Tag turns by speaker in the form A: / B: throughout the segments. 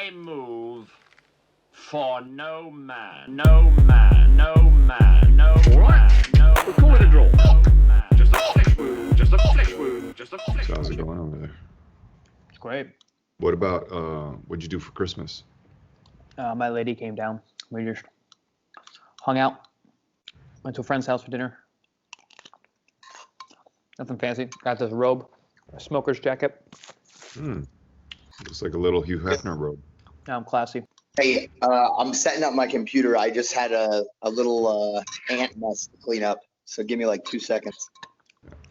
A: I move for no man, no man, no man, no man, no man.
B: Call it a draw.
A: Just a flesh wound, just a flesh wound, just a flesh
C: So how's it
A: wound.
C: going over there?
D: It's great.
C: What about what'd you do for Christmas?
D: My lady came down. We just hung out. Went to a friend's house for dinner. Nothing fancy. Got this robe, a smoker's jacket.
C: Looks like a little Hugh Hefner robe.
D: Now I'm classy.
E: Hey, I'm setting up my computer. I just had a little ant mess to clean up. So give me like 2 seconds.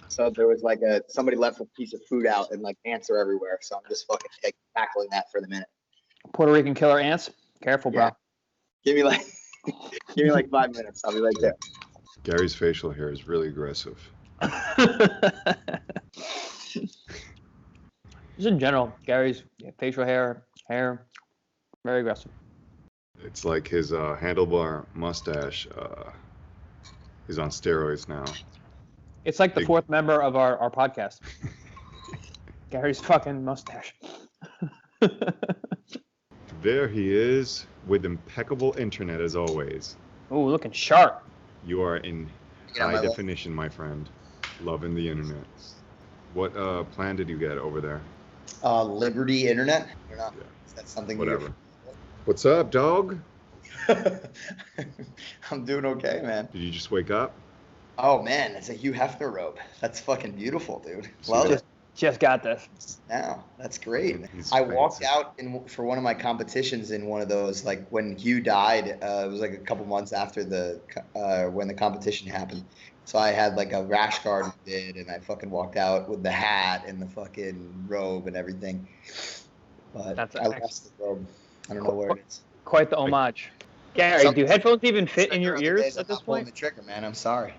E: So there was like somebody left a piece of food out and like ants are everywhere. So I'm just fucking tackling that for the minute.
D: Puerto Rican killer ants. Careful, bro.
E: Yeah. Give me like 5 minutes. I'll be right there.
C: Gary's facial hair is really aggressive.
D: Just in general, Gary's facial hair, very aggressive.
C: It's like his handlebar mustache is on steroids now.
D: It's like the fourth member of our podcast. Gary's fucking mustache.
C: There he is with impeccable internet as always.
D: Ooh, looking sharp.
C: You are in high definition, my friend. Loving the internet. What plan did you get over there?
E: Liberty Internet. I don't know.
C: Yeah.
E: Is that something?
C: Whatever. What's up, dog?
E: I'm doing okay, man.
C: Did you just wake up?
E: Oh man, it's a Hugh Hefner robe. That's fucking beautiful, dude.
C: See
E: Love
C: that?
E: it.
D: Just got this.
E: Now that's great.
C: He's
E: I walked
C: fancy.
E: out for one of my competitions in one of those, like when Hugh died. It was like a couple months after when the competition happened. So I had like a rash guard we did, and I fucking walked out with the hat and the fucking robe and everything. But
D: That's
E: I lost the robe. I don't know where it is.
D: Quite the homage. Gary, do headphones even fit in your ears at this
E: I'm pulling
D: point?
E: the trigger, man. I'm sorry.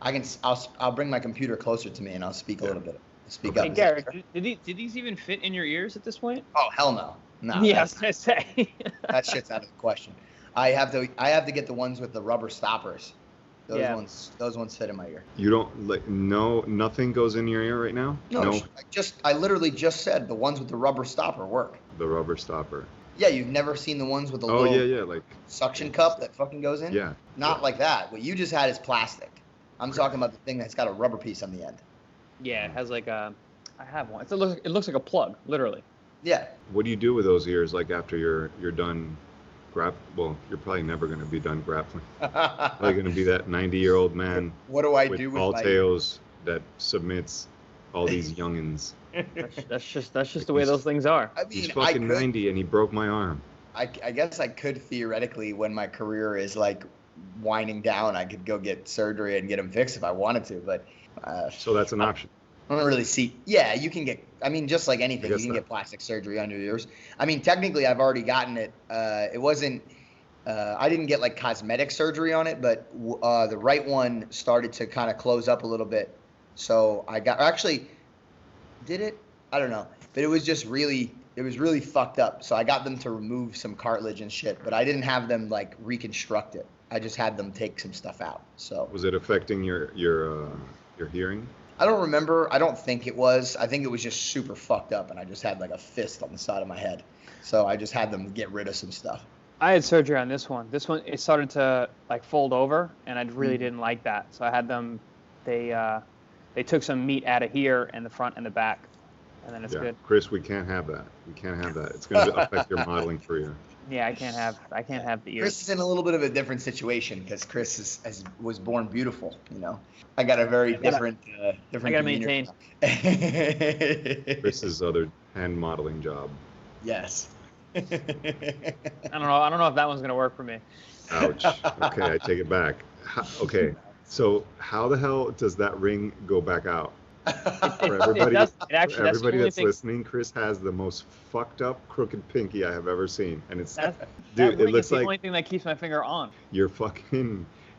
E: I'll bring my computer closer to me and I'll speak a little bit. Speak
D: Hey,
E: up.
D: Gary, did these even fit in your ears at this point?
E: Oh hell no. No.
D: Yeah, I was gonna say.
E: That shit's out of the question. I have to get the ones with the rubber stoppers. Those ones fit in my ear.
C: You don't like nothing goes in your ear right now?
E: No. I literally just said the ones with the rubber stopper work.
C: The rubber stopper.
E: Yeah, you've never seen the ones with the
C: Oh
E: little
C: yeah, like
E: suction cup that fucking goes in?
C: yeah.
E: Not like that. What you just had is plastic. I'm talking about the thing that's got a rubber piece on the end.
D: Yeah, it has like a. I have one. It looks like a plug, literally.
E: Yeah.
C: What do you do with those ears like after you're done well, you're probably never going to be done grappling. Probably going to be that 90-year-old man
E: What do I
C: with
E: do with
C: all
E: my
C: tails that submits all these youngins.
D: That's just the way those things are.
E: I mean,
C: He's fucking 90 and he broke my arm.
E: I guess I could theoretically, when my career is like winding down, I could go get surgery and get them fixed if I wanted to. But
C: So that's an option.
E: I don't really see. Yeah, you can get. I mean, just like anything, you
C: guess
E: can
C: not.
E: get plastic surgery on your ears. I mean, technically, I've already gotten it. It wasn't. I didn't get like cosmetic surgery on it, but the right one started to kind of close up a little bit. So I got. Actually, did it? I don't know. But it was just really. It was really fucked up. So I got them to remove some cartilage and shit, but I didn't have them like reconstruct it. I just had them take some stuff out. So
C: Was it affecting your hearing?
E: I don't remember. I don't think it was. I think it was just super fucked up, and I just had like a fist on the side of my head. So I just had them get rid of some stuff.
D: I had surgery on this one. This one, it started to like fold over, and I really didn't like that. So I had them. They took some meat out of here and the front and the back, and then it's good.
C: Chris, we can't have that. We can't have that. It's going to affect your modeling career.
D: Yeah, I can't have the ears.
E: Chris is in a little bit of a different situation because Chris was born beautiful. You know, I got a very different.
D: I gotta maintain.
C: Chris's other hand modeling job.
E: Yes.
D: I don't know if that one's gonna work for me.
C: Ouch. Okay, I take it back. Okay, so how the hell does that ring go back out? For everybody,
D: Actually,
C: that's listening, Chris has the most fucked up crooked pinky I have ever seen, and it's
D: That
C: dude. It
D: ring
C: looks
D: is the
C: like
D: only thing that keeps my finger on.
C: your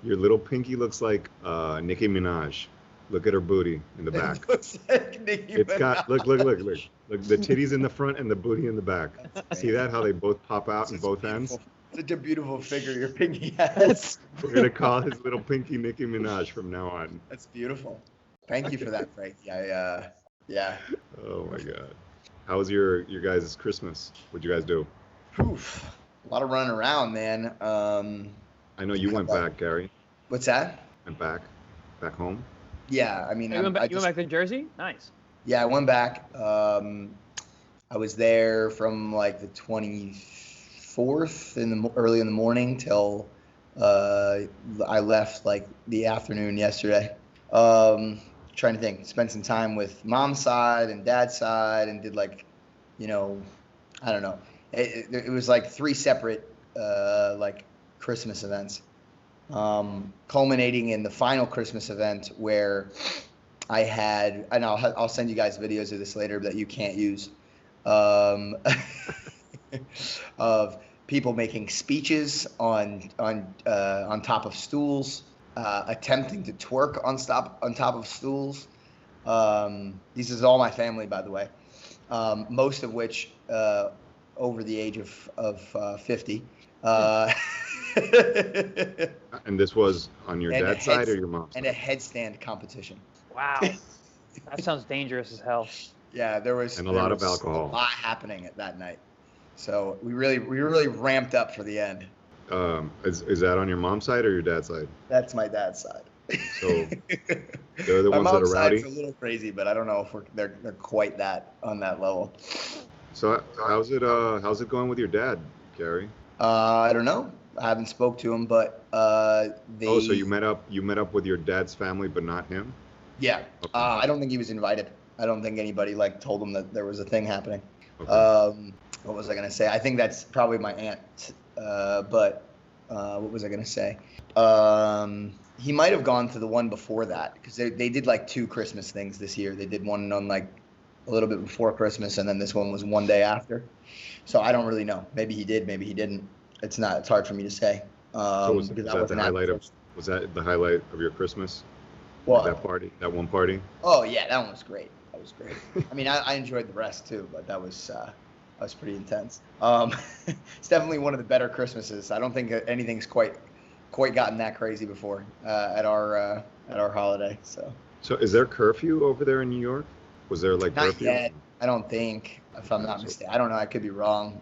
C: little pinky looks like Nicki Minaj. Look at her booty in the back.
E: Looks like Nicki
C: It's got look the
E: Minaj.
C: titties in the front and the booty in the back. See that? How they both pop out in both ends?
E: Such a beautiful figure your pinky has.
C: We're gonna call his little pinky Nicki Minaj from now on.
E: That's beautiful. Thank you for that, Frankie. Yeah.
C: Oh my god. How was your guys' Christmas? What'd you guys do?
E: Oof. A lot of running around, man.
C: I know you went back, Gary.
E: What's that?
C: Went back home.
E: Yeah, I mean,
D: You went back to Jersey? Nice.
E: Yeah, I went back. I was there from like the 24th early in the morning till I left like the afternoon yesterday. Trying to think, spent some time with mom's side and dad's side, and did like, I don't know. It was like 3 separate like Christmas events, culminating in the final Christmas event where I had, and I'll send you guys videos of this later that you can't use, of people making speeches on top of stools, attempting to twerk on top of stools. This is all my family, by the way, most of which over the age of 50.
C: And this was on your dad's side or your mom's
E: side? And a headstand competition.
D: Wow. That sounds dangerous as hell.
E: Yeah, there was
C: a lot of alcohol.
E: A lot happening at that night. So we really ramped up for the end.
C: Is that on your mom's side or your dad's side?
E: That's my dad's side.
C: So they're the ones that are rowdy. My mom's side's
E: a little crazy, but I don't know if they're quite that on that level.
C: So how's it going with your dad, Gary?
E: I don't know. I haven't spoke to him, but so
C: you met up with your dad's family, but not him?
E: Yeah. Okay. I don't think he was invited. I don't think anybody told him that there was a thing happening. Okay. What was I gonna say? I think that's probably my aunt. But what was I gonna say? He might have gone to the one before that, because they did like 2 Christmas things this year. They did one on like a little bit before Christmas, and then this one was one day after. So I don't really know. Maybe he did, maybe he didn't. It's hard for me to say.
C: So was that the highlight of your Christmas?
E: What?
C: That party, that one party?
E: Oh yeah, that one was great. That was great. I mean, I enjoyed the rest too, but that was pretty intense. It's definitely one of the better Christmases. I don't think anything's quite gotten that crazy before at our holiday. So
C: is there curfew over there in New York? Was there like curfew?
E: Not yet. I don't think, if I'm not mistaken. I don't know. I could be wrong.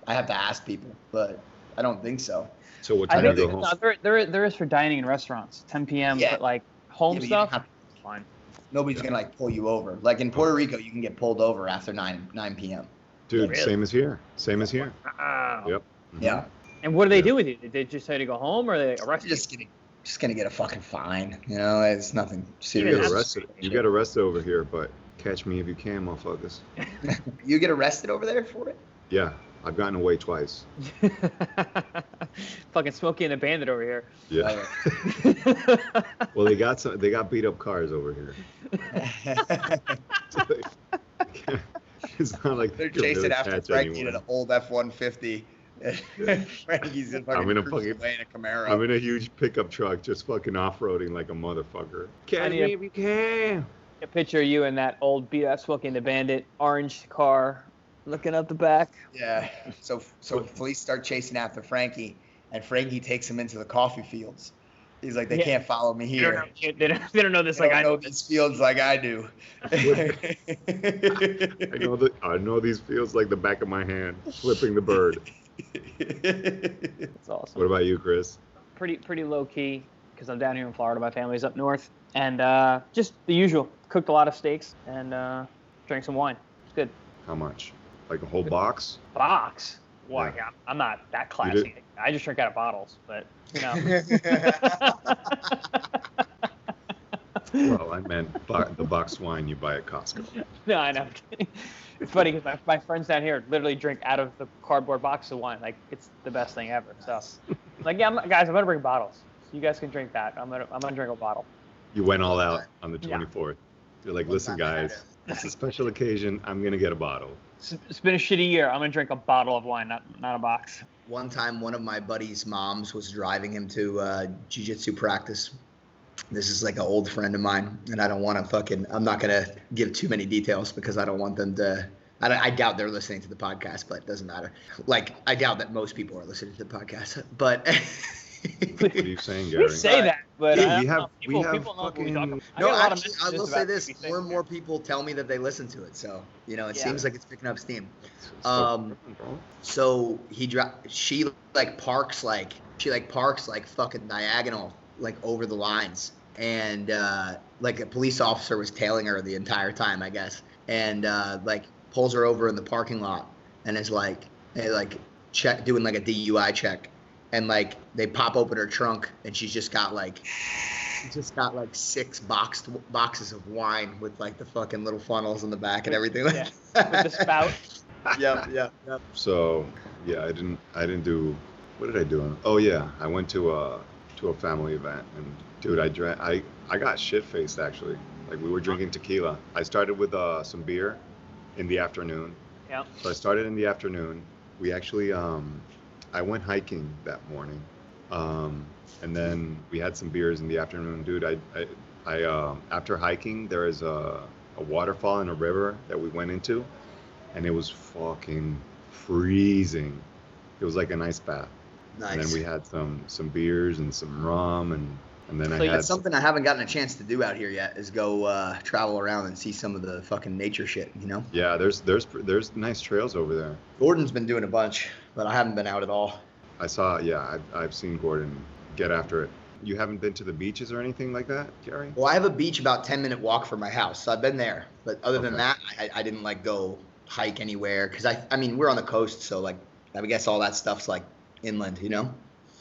E: I have to ask people, but I don't think so.
C: So what time do you go home?
D: There is for dining in restaurants, 10 p.m. Yeah. But like home stuff, fine.
E: Nobody's gonna pull you over. Like in Puerto Rico, you can get pulled over after 9 p.m.
C: Dude, really? Same as here.
D: Wow.
C: Yep.
E: Mm-hmm. Yeah.
D: And what do they do with you? Did they just say to go home, or they arrest you?
E: Just gonna get a fucking fine. It's nothing serious.
C: You get arrested over here, but catch me if you can, motherfuckers.
E: You get arrested over there for it?
C: Yeah, I've gotten away twice.
D: Fucking Smokey and the Bandit over here.
C: Yeah. Well, they got beat up cars over here. It's not like
E: they're chasing after Frankie in an old F-150. Frankie's in fucking cruising away in a Camaro.
C: I'm in a huge pickup truck, just fucking off-roading like a motherfucker. Catch me if you can.
D: A picture of you in that old beat-up Smokey and the Bandit orange car, looking up the back.
E: Yeah. So police start chasing after Frankie, and Frankie takes him into the coffee fields. He's like, they can't follow me here.
D: They don't know this like I
E: know these fields like I do.
C: I know these fields like the back of my hand, flipping the bird.
D: That's awesome.
C: What about you, Chris?
D: Pretty low key, because I'm down here in Florida. My family's up north, and just the usual. Cooked a lot of steaks and drank some wine. It's good.
C: How much? Like a whole box?
D: Box? Why? Yeah. I'm not that classy. I just drink out of bottles, but
C: Well, I meant the box wine you buy at Costco.
D: No, I know. It's funny because my friends down here literally drink out of the cardboard box of wine. Like, it's the best thing ever. So, like, yeah, guys, I'm gonna bring bottles. So you guys can drink that. I'm gonna drink a bottle.
C: You went all out on the 24th. Yeah. You're like, listen, guys, it's a special occasion. I'm gonna get a bottle.
D: It's been a shitty year. I'm gonna drink a bottle of wine, not a box.
E: One time, one of my buddy's moms was driving him to jiu-jitsu practice. This is like an old friend of mine, and I don't want to I'm not going to give too many details because I don't want them to, I doubt they're listening to the podcast, but it doesn't matter. Like, I doubt that most people are listening to the podcast, but
C: What are you saying, Gary?
D: We say that, but
C: Dude,
D: I
C: we
D: don't
C: have-
D: know.
C: we
D: People,
C: have
D: people know what we talk
C: fucking-
D: about. I
E: No,
D: get a lot of
E: actually, I
D: messages
E: will say
D: about
E: this:
D: BBC.
E: more and more people tell me that they listen to it. So it
D: Yeah.
E: seems like it's picking up steam.
C: It's
E: Um,
C: fucking bro.
E: So she parks like fucking diagonal like over the lines, and like a police officer was tailing her the entire time, I guess, and like pulls her over in the parking lot and is like doing like a DUI check, and like they pop open her trunk and she's just got like 6 boxes of wine with like the fucking little funnels in the back and everything like
D: Yeah.
E: that.
D: With the spout.
E: Yep.
C: So yeah, I didn't do. What did I do? Oh yeah, I went to a family event, and dude, I got shit faced actually. Like we were drinking tequila. I started with some beer in the afternoon.
D: Yeah.
C: So I started in the afternoon. We actually I went hiking that morning, and then we had some beers in the afternoon. Dude, I after hiking there is a waterfall and a river that we went into, and it was fucking freezing. It was like an ice bath.
E: Nice.
C: And then we had some beers and some rum, and then
D: So
C: I had
E: That's something I haven't gotten a chance to do out here yet, is go travel around and see some of the fucking nature shit, you know?
C: yeah. There's nice trails over there.
E: Gordon's been doing a bunch, but I haven't been out at all.
C: I saw. Yeah, I've seen Gordon get after it. You haven't been to the beaches or anything like that, Gary?
E: Well, I have a beach about 10-minute walk from my house, so I've been there. But other than
C: Okay.
E: that, I didn't like go hike anywhere, because I mean, we're on the coast, so like I guess all that stuff's like inland, you know?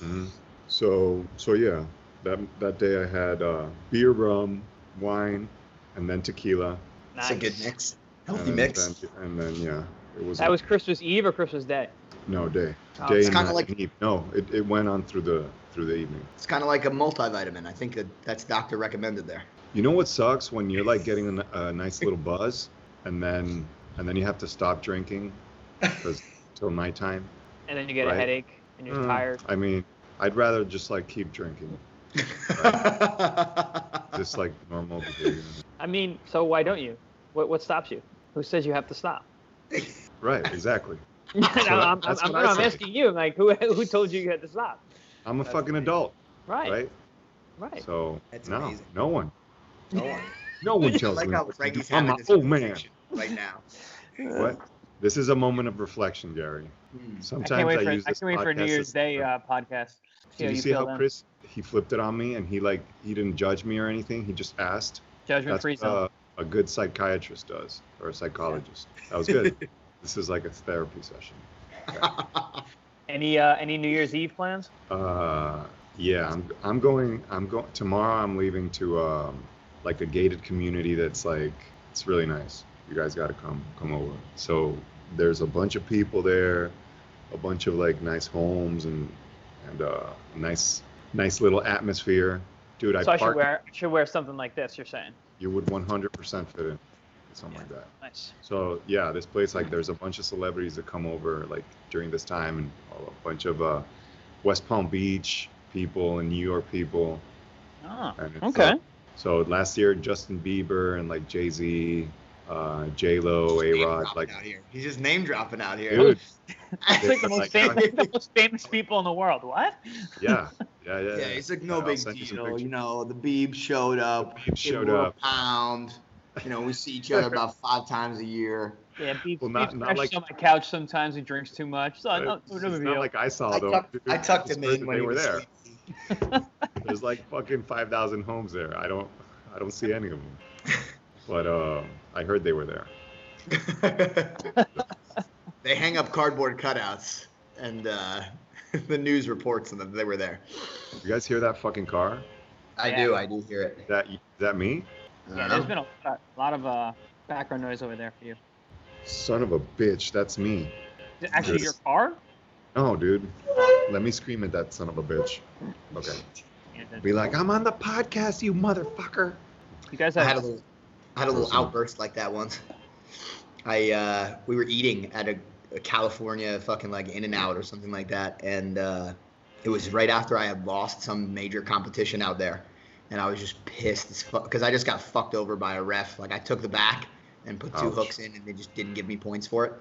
C: Mm-hmm. So yeah, that day I had beer, rum, wine, and then tequila.
E: It's a good
D: Nice.
E: mix. Healthy
C: and
E: mix.
C: Then yeah, it was.
D: That was Christmas Eve or Christmas Day?
C: no day.
D: Oh,
C: Day
E: it's
C: and
E: kinda
C: night
E: like-
C: and eve. No, it went on through the evening.
E: It's kind of like a multivitamin. I think that's doctor recommended there.
C: You know what sucks when you're like getting a nice little buzz, and then you have to stop drinking because till nighttime.
D: And then you get a
C: Right.
D: headache and you're tired.
C: I mean, I'd rather just like keep drinking, just like normal behavior.
D: I mean, so why don't you? What stops you? Who says you have to stop?
C: Right, exactly.
D: I'm
C: that's what I say.
D: asking you. Like, who told you had to stop?
C: I'm a fucking adult,
D: Right.
C: right? So
E: That's
C: no,
E: amazing.
C: no one
E: No one. I
C: tells
E: like
C: me.
E: how
C: what to
E: Frankie's
C: do. I'm
E: having
C: an
E: this
C: old man.
E: conversation right now.
C: What? This is a moment of reflection, Gary.
E: Hmm.
C: Sometimes
D: I can't wait
C: use this
D: for New
C: podcast
D: Year's
C: as-
D: Day podcast. See
C: Did you see
D: feel
C: how
D: then.
C: Chris he flipped it on me and he didn't judge me or anything? He just asked.
D: Judgment free
C: That's
D: zone.
C: what a good psychiatrist does, or a psychologist. That was good. This is like a therapy session.
D: Any New Year's Eve plans?
C: Yeah, I'm going tomorrow. I'm leaving to like a gated community that's like it's really nice. You guys got to come over. So there's a bunch of people there, a bunch of like nice homes and nice little atmosphere. Dude,
D: So I
C: parked.
D: should wear something like this. You're saying?
C: You would 100% fit in something like that.
D: Nice.
C: So yeah, this place, like there's a bunch of celebrities that come over like during this time, and a bunch of West Palm Beach people and New York people.
D: Oh,
C: And it's,
D: okay.
C: So last year, Justin Bieber and like Jay-Z, J-Lo,
E: Name
C: A-Rod,
E: dropping
C: like
E: out here. He's just name dropping out here.
C: dude,
D: It's like the
C: like-
D: most famous people in the world. What?
C: yeah.
E: Yeah, it's like no
C: I'll
E: big
C: send you some
E: deal.
C: pictures.
E: You know, the Beebs showed up.
C: Beebs showed
E: They were
C: up.
E: a pound. You know, we see each other about 5 times a year.
D: Yeah, Beef,
C: Well, not
D: crashes
C: like-
D: on my couch sometimes. He drinks too much. So no
C: It's
D: big
C: not
D: deal.
C: like I saw
E: I
C: them.
E: tucked
C: This
E: him
C: person,
E: in when
C: they
E: he
C: were
E: was
C: there.
E: sleeping.
C: There's like fucking 5,000 homes there. I don't see any of them. But I heard they were there.
E: They hang up cardboard cutouts, and the news reports that they were there.
C: You guys hear that fucking car?
E: I do hear it.
C: Is that me?
D: Yeah, there's been a lot of background noise over there for you.
C: Son of a bitch, that's me.
D: Is it actually
C: Yes.
D: your car?
C: No, dude. Let me scream at that son of a bitch. Okay. Be like, I'm on the podcast, you motherfucker.
D: You guys
E: I
D: have
E: had a little outburst like that once. We were eating at a California fucking like In-N-Out or something like that, and it was right after I had lost some major competition out there, and I was just pissed as fuck because I just got fucked over by a ref. Like I took the back and put 2
C: Ouch.
E: hooks in, and they just didn't give me points for it,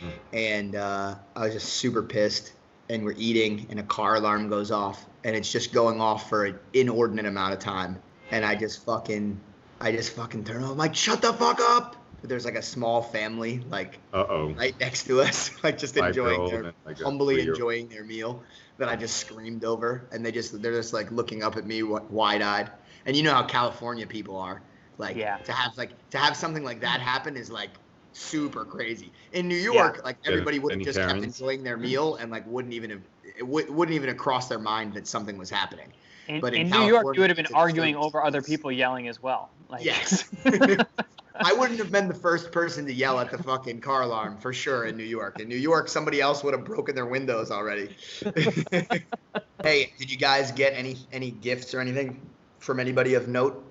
C: Mm.
E: and I was just super pissed. and we're eating, and a car alarm goes off, and it's just going off for an inordinate amount of time, and I just fucking turn on. I'm like, shut the fuck up. But there's like a small family like right next to us, like just enjoying humbly enjoying their meal that I just screamed over, and they're just like looking up at me wide-eyed. And you know how California people are, like to have something like that happen is like super crazy. In New York, like everybody would have just kept enjoying their meal and like wouldn't even have crossed their mind that something was happening.
D: But in New York, you would have been arguing over other people yelling as well. Like,
E: yes. I wouldn't have been the first person to yell at the fucking car alarm for sure in New York. In New York, somebody else would have broken their windows already. Hey, did you guys get any gifts or anything from anybody of note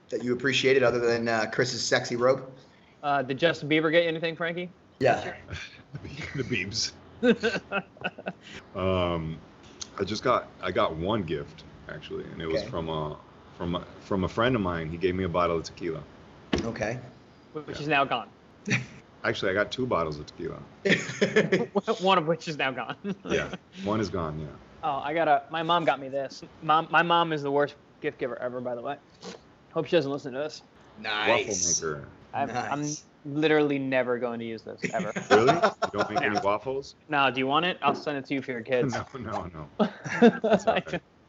E: that you appreciated other than Chris's sexy robe?
D: Did Justin Bieber get you anything, Frankie?
E: Yeah.
C: The Biebs. I got one gift actually, and it was from a friend of mine. He gave me a bottle of tequila.
E: Okay.
D: Which is now gone.
C: Actually, I got 2 bottles of tequila.
D: One of which is now gone.
C: Yeah, one is gone. Yeah.
D: Oh, my mom got me this. My mom is the worst gift giver ever, by the way. Hope she doesn't listen to this.
E: Nice.
C: Waffle maker.
D: I'm literally never going to use this ever.
C: Really? You don't make any waffles?
D: No. Do you want it? I'll send it to you for your kids.
C: No.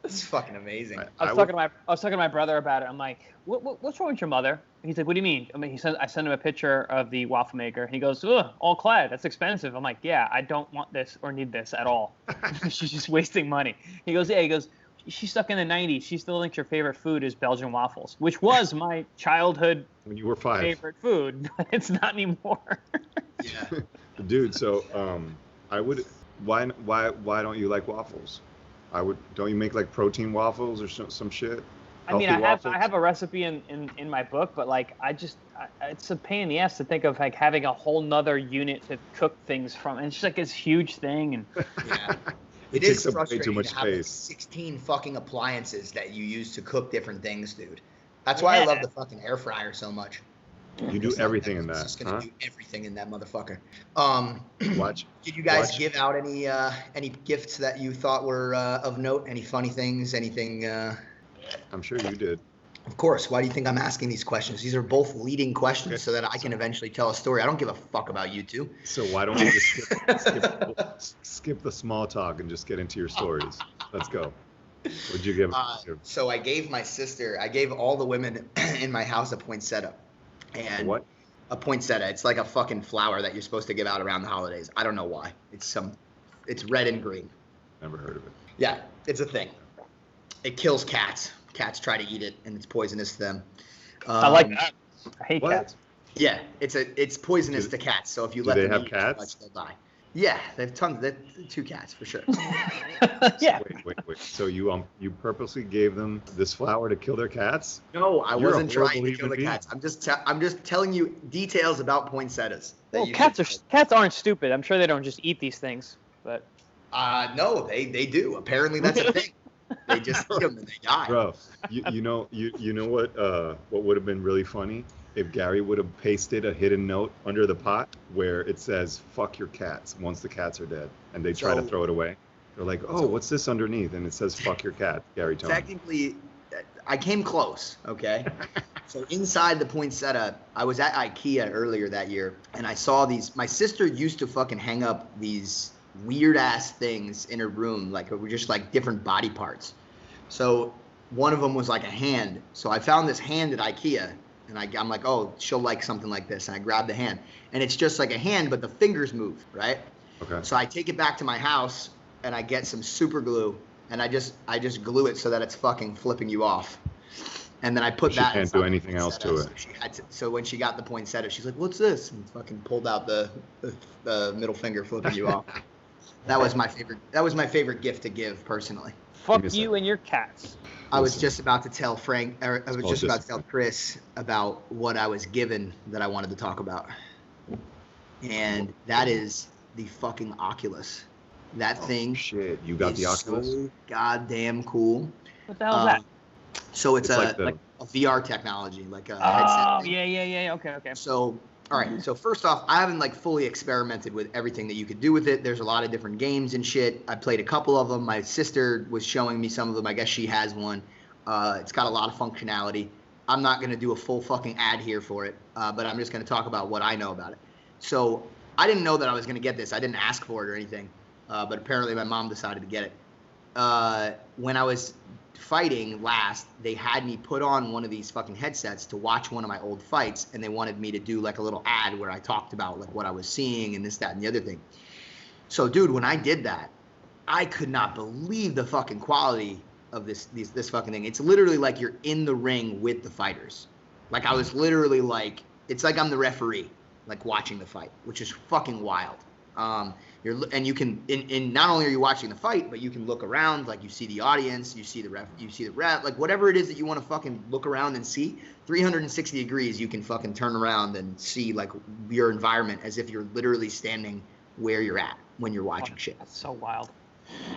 E: It's fucking amazing.
D: I was talking to my brother about it. I'm like, what's wrong with your mother? And he's like, what do you mean? I mean, I sent him a picture of the waffle maker. He goes, ugh, all clad. That's expensive. I'm like, yeah, I don't want this or need this at all. She's just wasting money. He goes, she's stuck in the 90s. She still thinks your favorite food is Belgian waffles, which was my childhood
C: when you were 5
D: favorite food, but it's not anymore.
E: Yeah.
C: Dude, so I would. Why don't you like waffles? Don't you make like protein waffles or some shit?
D: I mean, I have a recipe in my book, but like it's a pain in the ass to think of like having a whole nother unit to cook things from, and it's just like this huge thing. And
E: yeah, it is frustrating to have like 16 fucking appliances that you use to cook different things, dude. That's why I love the fucking air fryer so much.
C: You do everything in that.
E: I'm just gonna do everything in that motherfucker. Did you guys give out any gifts that you thought were of note? Any funny things? Anything?
C: I'm sure you did.
E: Of course. Why do you think I'm asking these questions? These are both leading questions so that I can eventually tell a story. I don't give a fuck about you two.
C: So why don't we just skip the small talk and just get into your stories? Let's go. What'd you give?
E: So I gave all the women in my house a poinsettia. And
C: what?
E: A poinsettia. It's like a fucking flower that you're supposed to give out around the holidays. I don't know why. It's red and green.
C: Never heard of it.
E: Yeah, it's a thing. It kills cats. Cats try to eat it, and it's poisonous to them.
D: I like that. I hate cats.
E: Yeah, it's poisonous to cats. So if you let them eat too much, they'll die. Yeah, they have tons. They're 2 cats for sure.
D: Yeah.
C: Wait. So you purposely gave them this flower to kill their cats?
E: No, I wasn't trying to kill the cats. I'm just telling you details about poinsettias.
D: Well, cats aren't stupid. I'm sure they don't just eat these things, but.
E: No, they do. Apparently that's a thing. They just eat them and they die.
C: Bro, you know what would have been really funny? If Garry would have pasted a hidden note under the pot where it says "fuck your cats" once the cats are dead, and they try to throw it away. They're like, "Oh, what's this underneath?" And it says "fuck your cat," Garry Tonon.
E: Technically, I came close. Okay. So inside the poinsettia, I was at IKEA earlier that year, and I saw these. My sister used to fucking hang up these weird ass things in her room, like were just like different body parts. So one of them was like a hand. So I found this hand at IKEA. And I'm like, oh, she'll like something like this. And I grab the hand. And it's just like a hand, but the fingers move, right?
C: Okay.
E: So I take it back to my house, and I get some super glue, and I just glue it so that it's fucking flipping you off. And then I put that.
C: She can't do anything else to it.
E: So when she got the poinsettia, she's like, what's this? And fucking pulled out the middle finger flipping you off. That was my favorite gift to give personally.
D: Fuck you and your cats.
E: I was just about to tell Chris about what I was given that I wanted to talk about. And that is the fucking Oculus. That thing.
C: Shit, you got the Oculus?
E: So goddamn cool.
D: What the hell is that?
E: So it's like a VR technology, like a headset.
D: Oh, yeah. Okay.
E: So All right, so first off, I haven't like fully experimented with everything that you could do with it. There's a lot of different games and shit. I played a couple of them. My sister was showing me some of them. I guess she has one. It's got a lot of functionality. I'm not going to do a full fucking ad here for it, but I'm just going to talk about what I know about it. So I didn't know that I was going to get this. I didn't ask for it or anything, but apparently my mom decided to get it. When I was fighting last, they had me put on one of these fucking headsets to watch one of my old fights, and they wanted me to do like a little ad where I talked about like what I was seeing and this, that, and the other thing. So dude, when I did that, I could not believe the fucking quality of this fucking thing. It's literally like you're in the ring with the fighters. Like I was literally like, it's like I'm the referee, like watching the fight, which is fucking wild. And you can, in not only are you watching the fight, but you can look around, like you see the audience, you see the ref, like whatever it is that you want to fucking look around and see, 360 degrees, you can fucking turn around and see like your environment as if you're literally standing where you're at when you're watching shit.
D: That's so wild.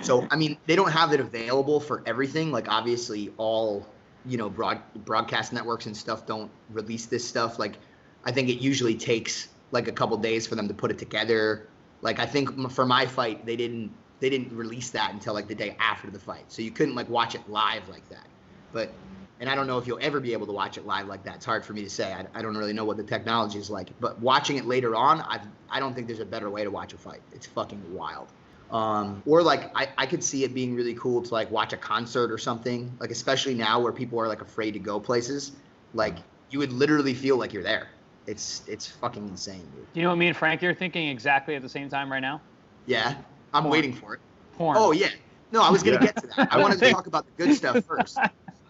E: So, I mean, they don't have it available for everything. Like obviously all, you know, broadcast networks and stuff don't release this stuff. Like I think it usually takes like a couple days for them to put it together. Like I think for my fight, they didn't release that until like the day after the fight, so you couldn't like watch it live like that. But and I don't know if you'll ever be able to watch it live like that. It's hard for me to say. I don't really know what the technology is like. But watching it later on, I don't think there's a better way to watch a fight. It's fucking wild. Or like I could see it being really cool to like watch a concert or something. Like especially now where people are like afraid to go places, like you would literally feel like you're there. It's fucking insane, dude.
D: Do you know what me and Frankie are thinking exactly at the same time right now?
E: Yeah, I'm waiting for it.
D: Porn.
E: Oh yeah, no, I was gonna get to that. I wanted to talk about the good stuff first.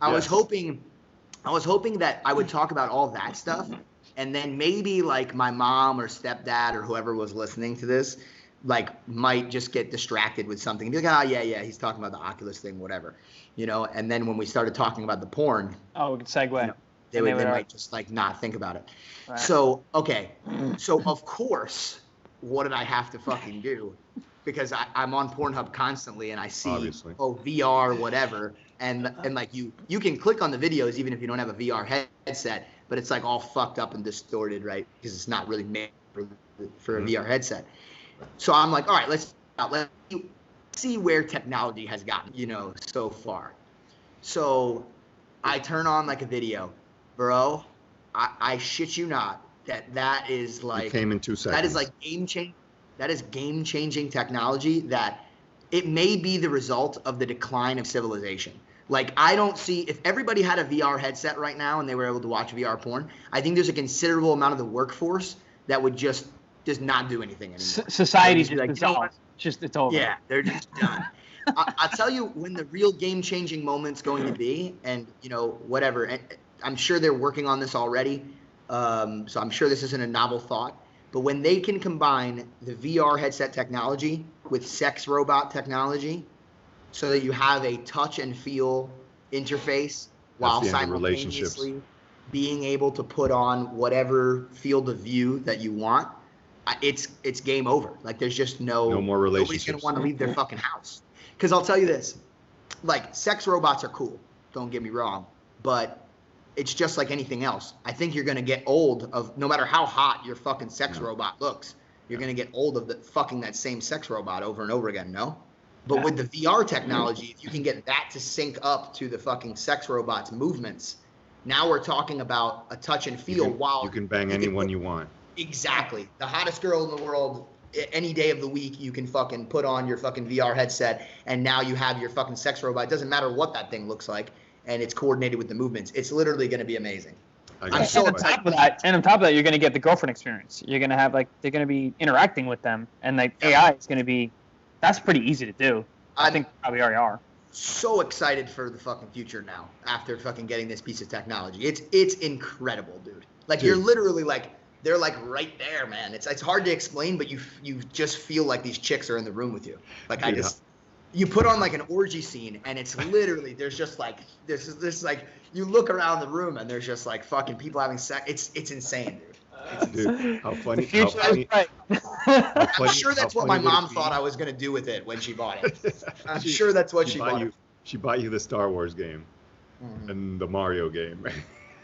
E: I was hoping that I would talk about all that stuff, and then maybe like my mom or stepdad or whoever was listening to this, like might just get distracted with something. Be like, oh yeah, he's talking about the Oculus thing, whatever, you know. And then when we started talking about the porn,
D: we could segue.
E: You know, they might just like not think about it.
D: Right.
E: So, okay. So, of course, what did I have to fucking do? Because I'm on Pornhub constantly and I see,
C: Obviously.
E: VR, whatever. And like you can click on the videos even if you don't have a VR headset, but it's like all fucked up and distorted, right? Because it's not really made for a VR headset. So I'm like, all right, let's see where technology has gotten, you know, so far. So I turn on like a video. Bro, I shit you not, that is like,
C: it came in 2 seconds.
E: That is like game changing technology that it may be the result of the decline of civilization. Like I don't see, if everybody had a VR headset right now and they were able to watch VR porn, I think there's a considerable amount of the workforce that would just not do anything anymore.
D: Society's
E: just
D: like, it's over.
E: Yeah, they're just done. I'll tell you when the real game changing moment's going to be, and you know, whatever. And I'm sure they're working on this already, so I'm sure this isn't a novel thought. But when they can combine the VR headset technology with sex robot technology, so that you have a touch and feel interface while simultaneously being able to put on whatever field of view that you want, it's game over. Like there's just no
C: more relationships.
E: Nobody's gonna want to leave their fucking house. Because I'll tell you this, like sex robots are cool. Don't get me wrong, but it's just like anything else. I think you're gonna get old of no matter how hot your fucking sex robot looks. You're gonna get old of fucking that same sex robot over and over again. No, but with the VR technology, if you can get that to sync up to the fucking sex robot's movements, now we're talking about a touch and feel.
C: You can bang anyone you want.
E: Exactly, the hottest girl in the world. Any day of the week, you can fucking put on your fucking VR headset, and now you have your fucking sex robot. It doesn't matter what that thing looks like, and it's coordinated with the movements. It's literally going to be amazing. I'm so excited.
D: And on top of that, you're going to get the girlfriend experience. You're going to have they're going to be interacting with them, and like AI is going to be. That's pretty easy to do. I think probably already are.
E: So excited for the fucking future now after fucking getting this piece of technology. It's incredible, dude. Like you're literally like. They're like right there, man. It's hard to explain, but you just feel like these chicks are in the room with you. Like you put on like an orgy scene, and it's literally there's just like this like you look around the room and there's just like fucking people having sex. It's insane, dude.
C: Dude, how funny.
E: I'm sure that's what my mom thought I was gonna do with it when she bought it. I'm sure that's what she bought.
C: She bought you the Star Wars game and the Mario game.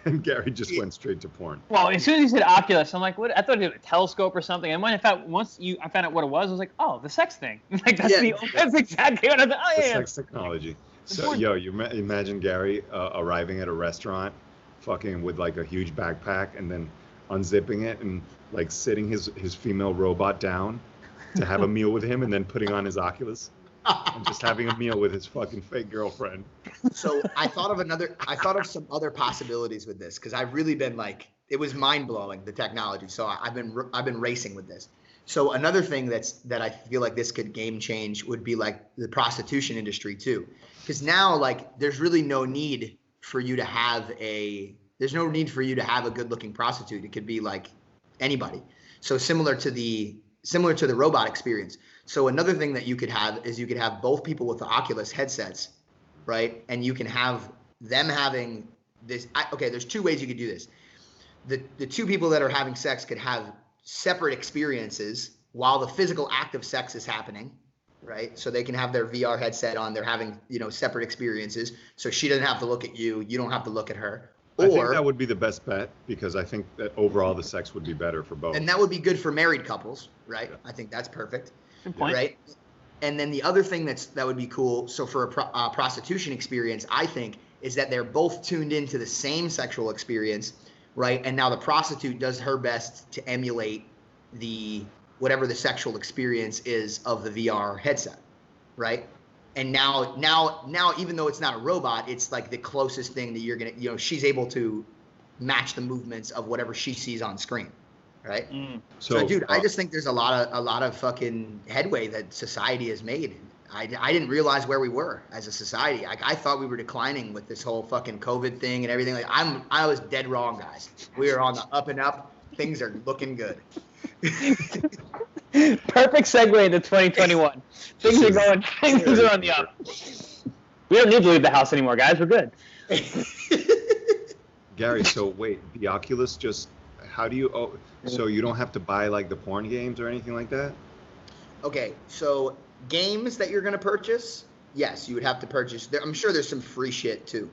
C: And Gary just went straight to porn.
D: Well, as soon as he said Oculus, I'm like, what? I thought it was a telescope or something. And when I found out what it was, I was like, oh, the sex thing. Like that's exactly what I thought. Oh,
C: The
D: yeah.
C: sex technology. So, yo, you imagine Gary arriving at a restaurant, fucking with like a huge backpack, and then unzipping it and like sitting his female robot down to have a meal with him, and then putting on his Oculus and just having a meal with his fucking fake girlfriend.
E: So I thought of some other possibilities with this, because I've really been like, it was mind blowing, the technology. So I've been racing with this. So another thing that I feel like this could game change would be like the prostitution industry too, because now like there's really no need for you to have a good looking prostitute. It could be like anybody. So similar to the robot experience. So another thing that you could have is you could have both people with the Oculus headsets, right? And you can have them having this. There's two ways you could do this. The two people that are having sex could have separate experiences while the physical act of sex is happening, right? So they can have their VR headset on. They're having, separate experiences. So she doesn't have to look at you. You don't have to look at her.
C: I think that would be the best bet, because I think that overall the sex would be better for both.
E: And that would be good for married couples, right? Yeah. I think that's perfect.
D: Good point.
E: Right? And then the other thing that would be cool, so for a prostitution experience, I think, is that they're both tuned into the same sexual experience, right? And now the prostitute does her best to emulate whatever the sexual experience is of the VR headset, right? And now, even though it's not a robot, it's like the closest thing that you're gonna, she's able to match the movements of whatever she sees on screen, right? So dude, I just think there's a lot of fucking headway that society has made. I didn't realize where we were as a society. I thought we were declining with this whole fucking COVID thing and everything. Like I was dead wrong, guys. We are on the up and up. Things are looking good.
D: Perfect segue into 2021. Things are on the up. We don't need to leave the house anymore, guys. We're good.
C: Gary, so wait, the Oculus how do you, so you don't have to buy like the porn games or anything like that? Okay,
E: so games that you're going to purchase, yes, you would have to purchase. I'm sure there's some free shit too.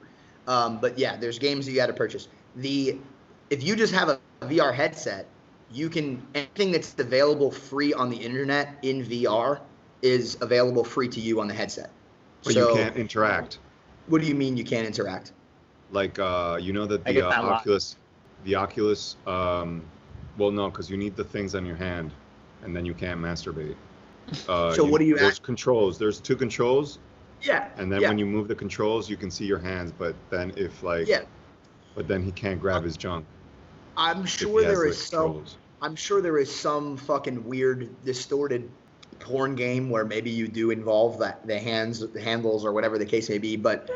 E: But yeah, there's games that you got to purchase. If you just have a VR headset, anything that's available free on the internet in VR is available free to you on the headset.
C: But you can't interact.
E: What do you mean you can't interact?
C: Like, that the Oculus, well, no, because you need the things on your hand, and then you can't masturbate.
E: So what do you?
C: There's controls. There's two controls.
E: Yeah.
C: And then when you move the controls, you can see your hands. But then but then he can't grab his junk.
E: I'm sure there is some fucking weird, distorted porn game where maybe you do involve the handles or whatever the case may be. But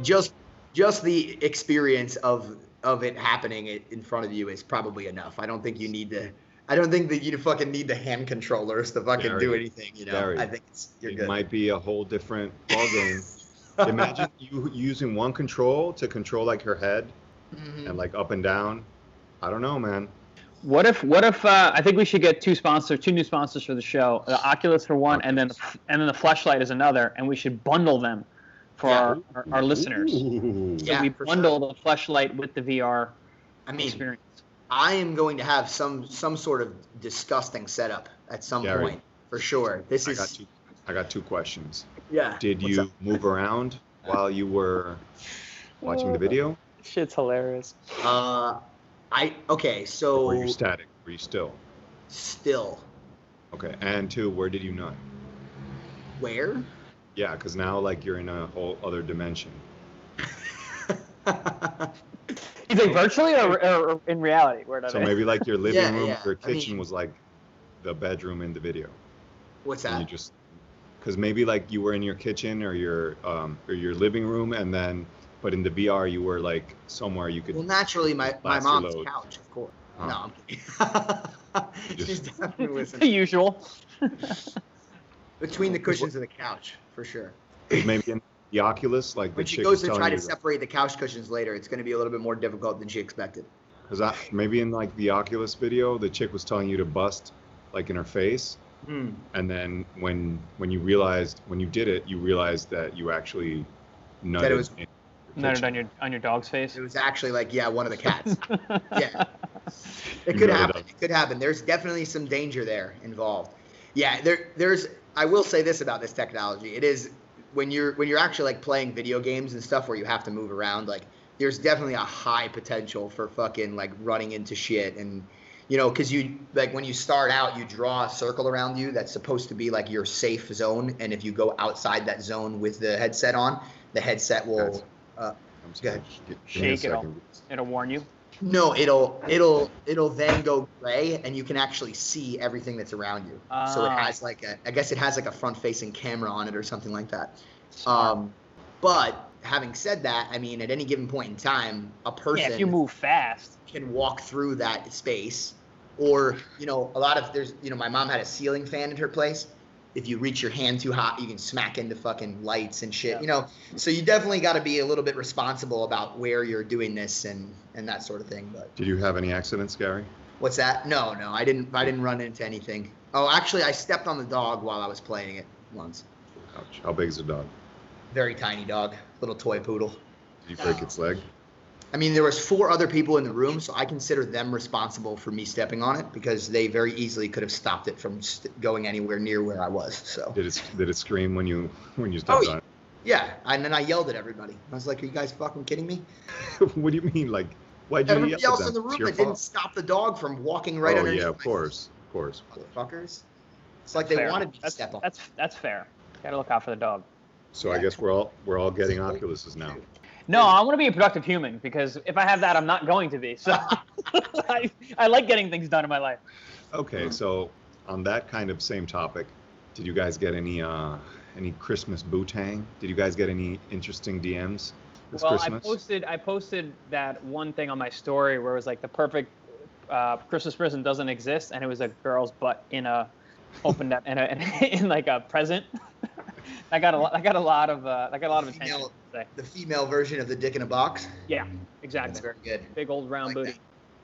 E: just the experience of it happening in front of you is probably enough. I don't think that you fucking need the hand controllers to fucking do anything,
C: Gary,
E: I think you're good.
C: It might be a whole different ballgame. Imagine you using one control to control like her head and like up and down. I don't know, man.
D: What if I think we should get two new sponsors for the show, the Oculus for one, and then the Fleshlight is another, and we should bundle them for our listeners. So we bundle the Fleshlight with the VR experience.
E: I am going to have some sort of disgusting setup at some point for sure.
C: I got two questions.
E: Yeah.
C: Did you move around while you were watching the video?
D: Shit's hilarious.
E: So.
C: Or were you static? Were you still?
E: Still.
C: Okay. And two, where did you nut?
E: Where?
C: Yeah, because now like you're in a whole other dimension.
D: You think virtually or in reality?
C: So maybe like your living room, your kitchen was like the bedroom in the video.
E: What's that?
C: And because maybe like you were in your kitchen or your living room, and then but in the VR you were like somewhere you could.
E: Well, naturally, my mom's couch, of course.
C: Huh.
E: No, I'm kidding. She's definitely listening.
D: The usual.
E: Between the cushions of the couch, for sure.
C: Maybe in the Oculus, like
E: when she goes to try to separate the couch cushions later, it's going to be a little bit more difficult than she expected.
C: Because maybe in like the Oculus video, the chick was telling you to bust like in her face, and then when you did it, you realized that you actually nutted
D: Nutted on your dog's face.
E: It was actually like, yeah, one of the cats. Yeah. It could happen. It could happen. There's definitely some danger there involved. Yeah, there's I will say this about this technology. It is when you're actually like playing video games and stuff where you have to move around, like there's definitely a high potential for fucking like running into shit. And you know, because you like when you start out, you draw a circle around you that's supposed to be like your safe zone, and if you go outside that zone with the headset on, the headset will
D: shake. It'll warn you.
E: No, it'll then go gray, and you can actually see everything that's around you. So it has like I guess it has like a front-facing camera on it or something like that. But having said that, I mean, at any given point in time, a person
D: if you move fast
E: can walk through that space, or you know, my mom had a ceiling fan at her place. If you reach your hand too hot, you can smack into fucking lights and shit. Yeah. You know, so you definitely got to be a little bit responsible about where you're doing this and that sort of thing. But
C: did you have any accidents, Garry?
E: What's that? No, I didn't run into anything. Oh, actually, I stepped on the dog while I was playing it once.
C: Ouch. How big is the dog?
E: Very tiny dog, little toy poodle.
C: Did you break its leg?
E: I mean, there was 4 other people in the room, so I consider them responsible for me stepping on it because they very easily could have stopped it from going anywhere near where I was. So
C: did it scream when you stepped on it?
E: Yeah, and then I yelled at everybody. I was like, "Are you guys fucking kidding me?"
C: What do you mean? Like, why'd you
E: everybody
C: yell
E: else
C: at them?
E: in the room that didn't stop the dog from walking right underneath.
C: Oh yeah, of course.
E: Motherfuckers. It's like they wanted me to step on.
D: That's fair. Gotta look out for the dog.
C: So I guess we're all getting Oculuses now.
D: No, I want to be a productive human because if I have that, I'm not going to be. So I like getting things done in my life.
C: Okay, so on that kind of same topic, did you guys get any Christmas bootang? Did you guys get any interesting DMs this Christmas?
D: I posted that one thing on my story where it was like the perfect Christmas present doesn't exist, and it was a girl's butt in a opened up in like a present. I got a lot of attention.
E: The female version of the dick in a box.
D: Yeah, exactly.
E: That's very good.
D: Big old round
E: like
D: booty.
E: That.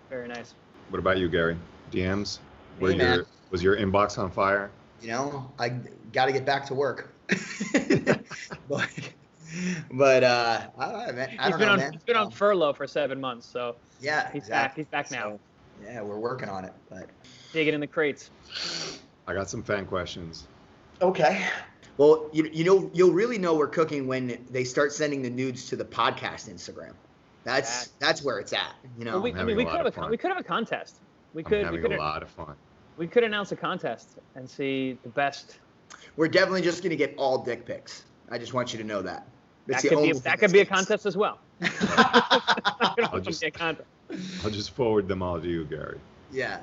D: Very nice.
C: What about you, Garry? DMs? Was your inbox on fire?
E: You know, I got to get back to work. but I don't know, man.
D: He's been on furlough for 7 months, so
E: yeah,
D: he's back. He's back now.
E: So, yeah, we're working on it, but
D: digging in the crates.
C: I got some fan questions.
E: Okay. Well, you know, you'll really know we're cooking when they start sending the nudes to the podcast Instagram. That's where it's at. You know,
D: well, we could have a contest. We could
C: having a lot of fun.
D: We could announce a contest and see the best.
E: We're definitely just gonna get all dick pics. I just want you to know that.
D: That could be a contest as well.
C: I'll just forward them all to you, Garry.
E: Yeah.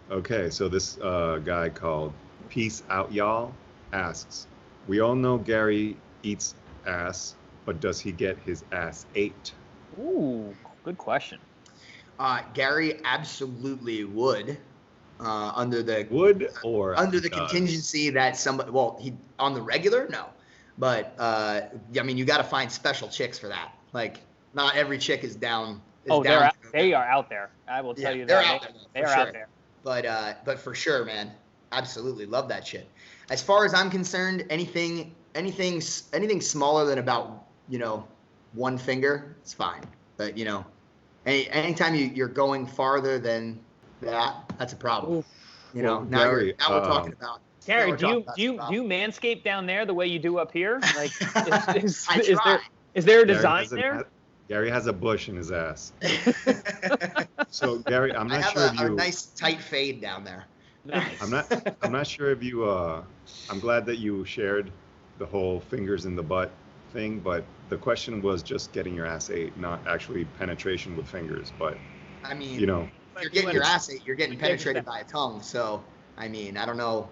C: Okay, so this guy called Peace Out Y'all asks, we all know Garry eats ass, but does he get his ass ate?
D: Ooh, good question.
E: Garry absolutely would, under the contingency that somebody. Well, he on the regular, no, but I mean, you got to find special chicks for that. Like, not every chick is down.
D: They are out there. I will tell you that they are out there.
E: But for sure, man, absolutely love that shit. As far as I'm concerned, anything smaller than about, you know, one finger, it's fine. But, you know, anytime you're going farther than that, that's a problem.
D: Oof.
E: You know, now we're talking about.
D: Garry, do you manscape down there the way you do up here? Like, is there a design there?
C: Garry has a bush in his ass. So Garry, I'm not sure if you.
E: I have a nice tight fade down there.
D: Nice.
C: I'm not sure if you. I'm glad that you shared the whole fingers in the butt thing, but the question was just getting your ass ate, not actually penetration with fingers. But
E: I mean,
C: you know,
E: if you're getting your ass ate, you're getting penetrated by a tongue. So I mean, I don't know.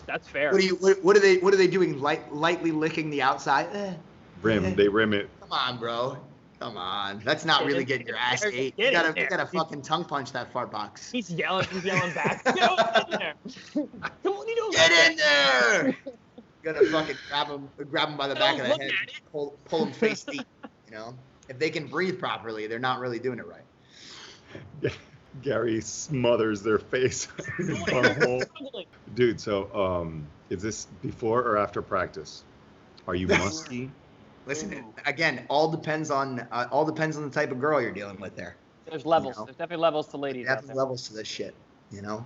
D: That's fair.
E: What are they doing? Lightly licking the outside.
C: They rim it.
E: Come on, bro. Come on. That's not really getting your ass ate. You gotta fucking tongue punch that fart box.
D: He's yelling back. Get in there.
E: Get in there. You gotta fucking grab him by the back of the head, pull him face deep. You know, if they can breathe properly, they're not really doing it right.
C: Garry smothers their face in his butthole. Dude, so is this before or after practice? Are you musky?
E: Listen,
D: Ooh.
E: again, all depends on the type of girl you're dealing with there.
D: There's levels.
E: You know?
D: There's definitely levels to ladies out
E: Definitely
D: there.
E: levels to this shit. You know,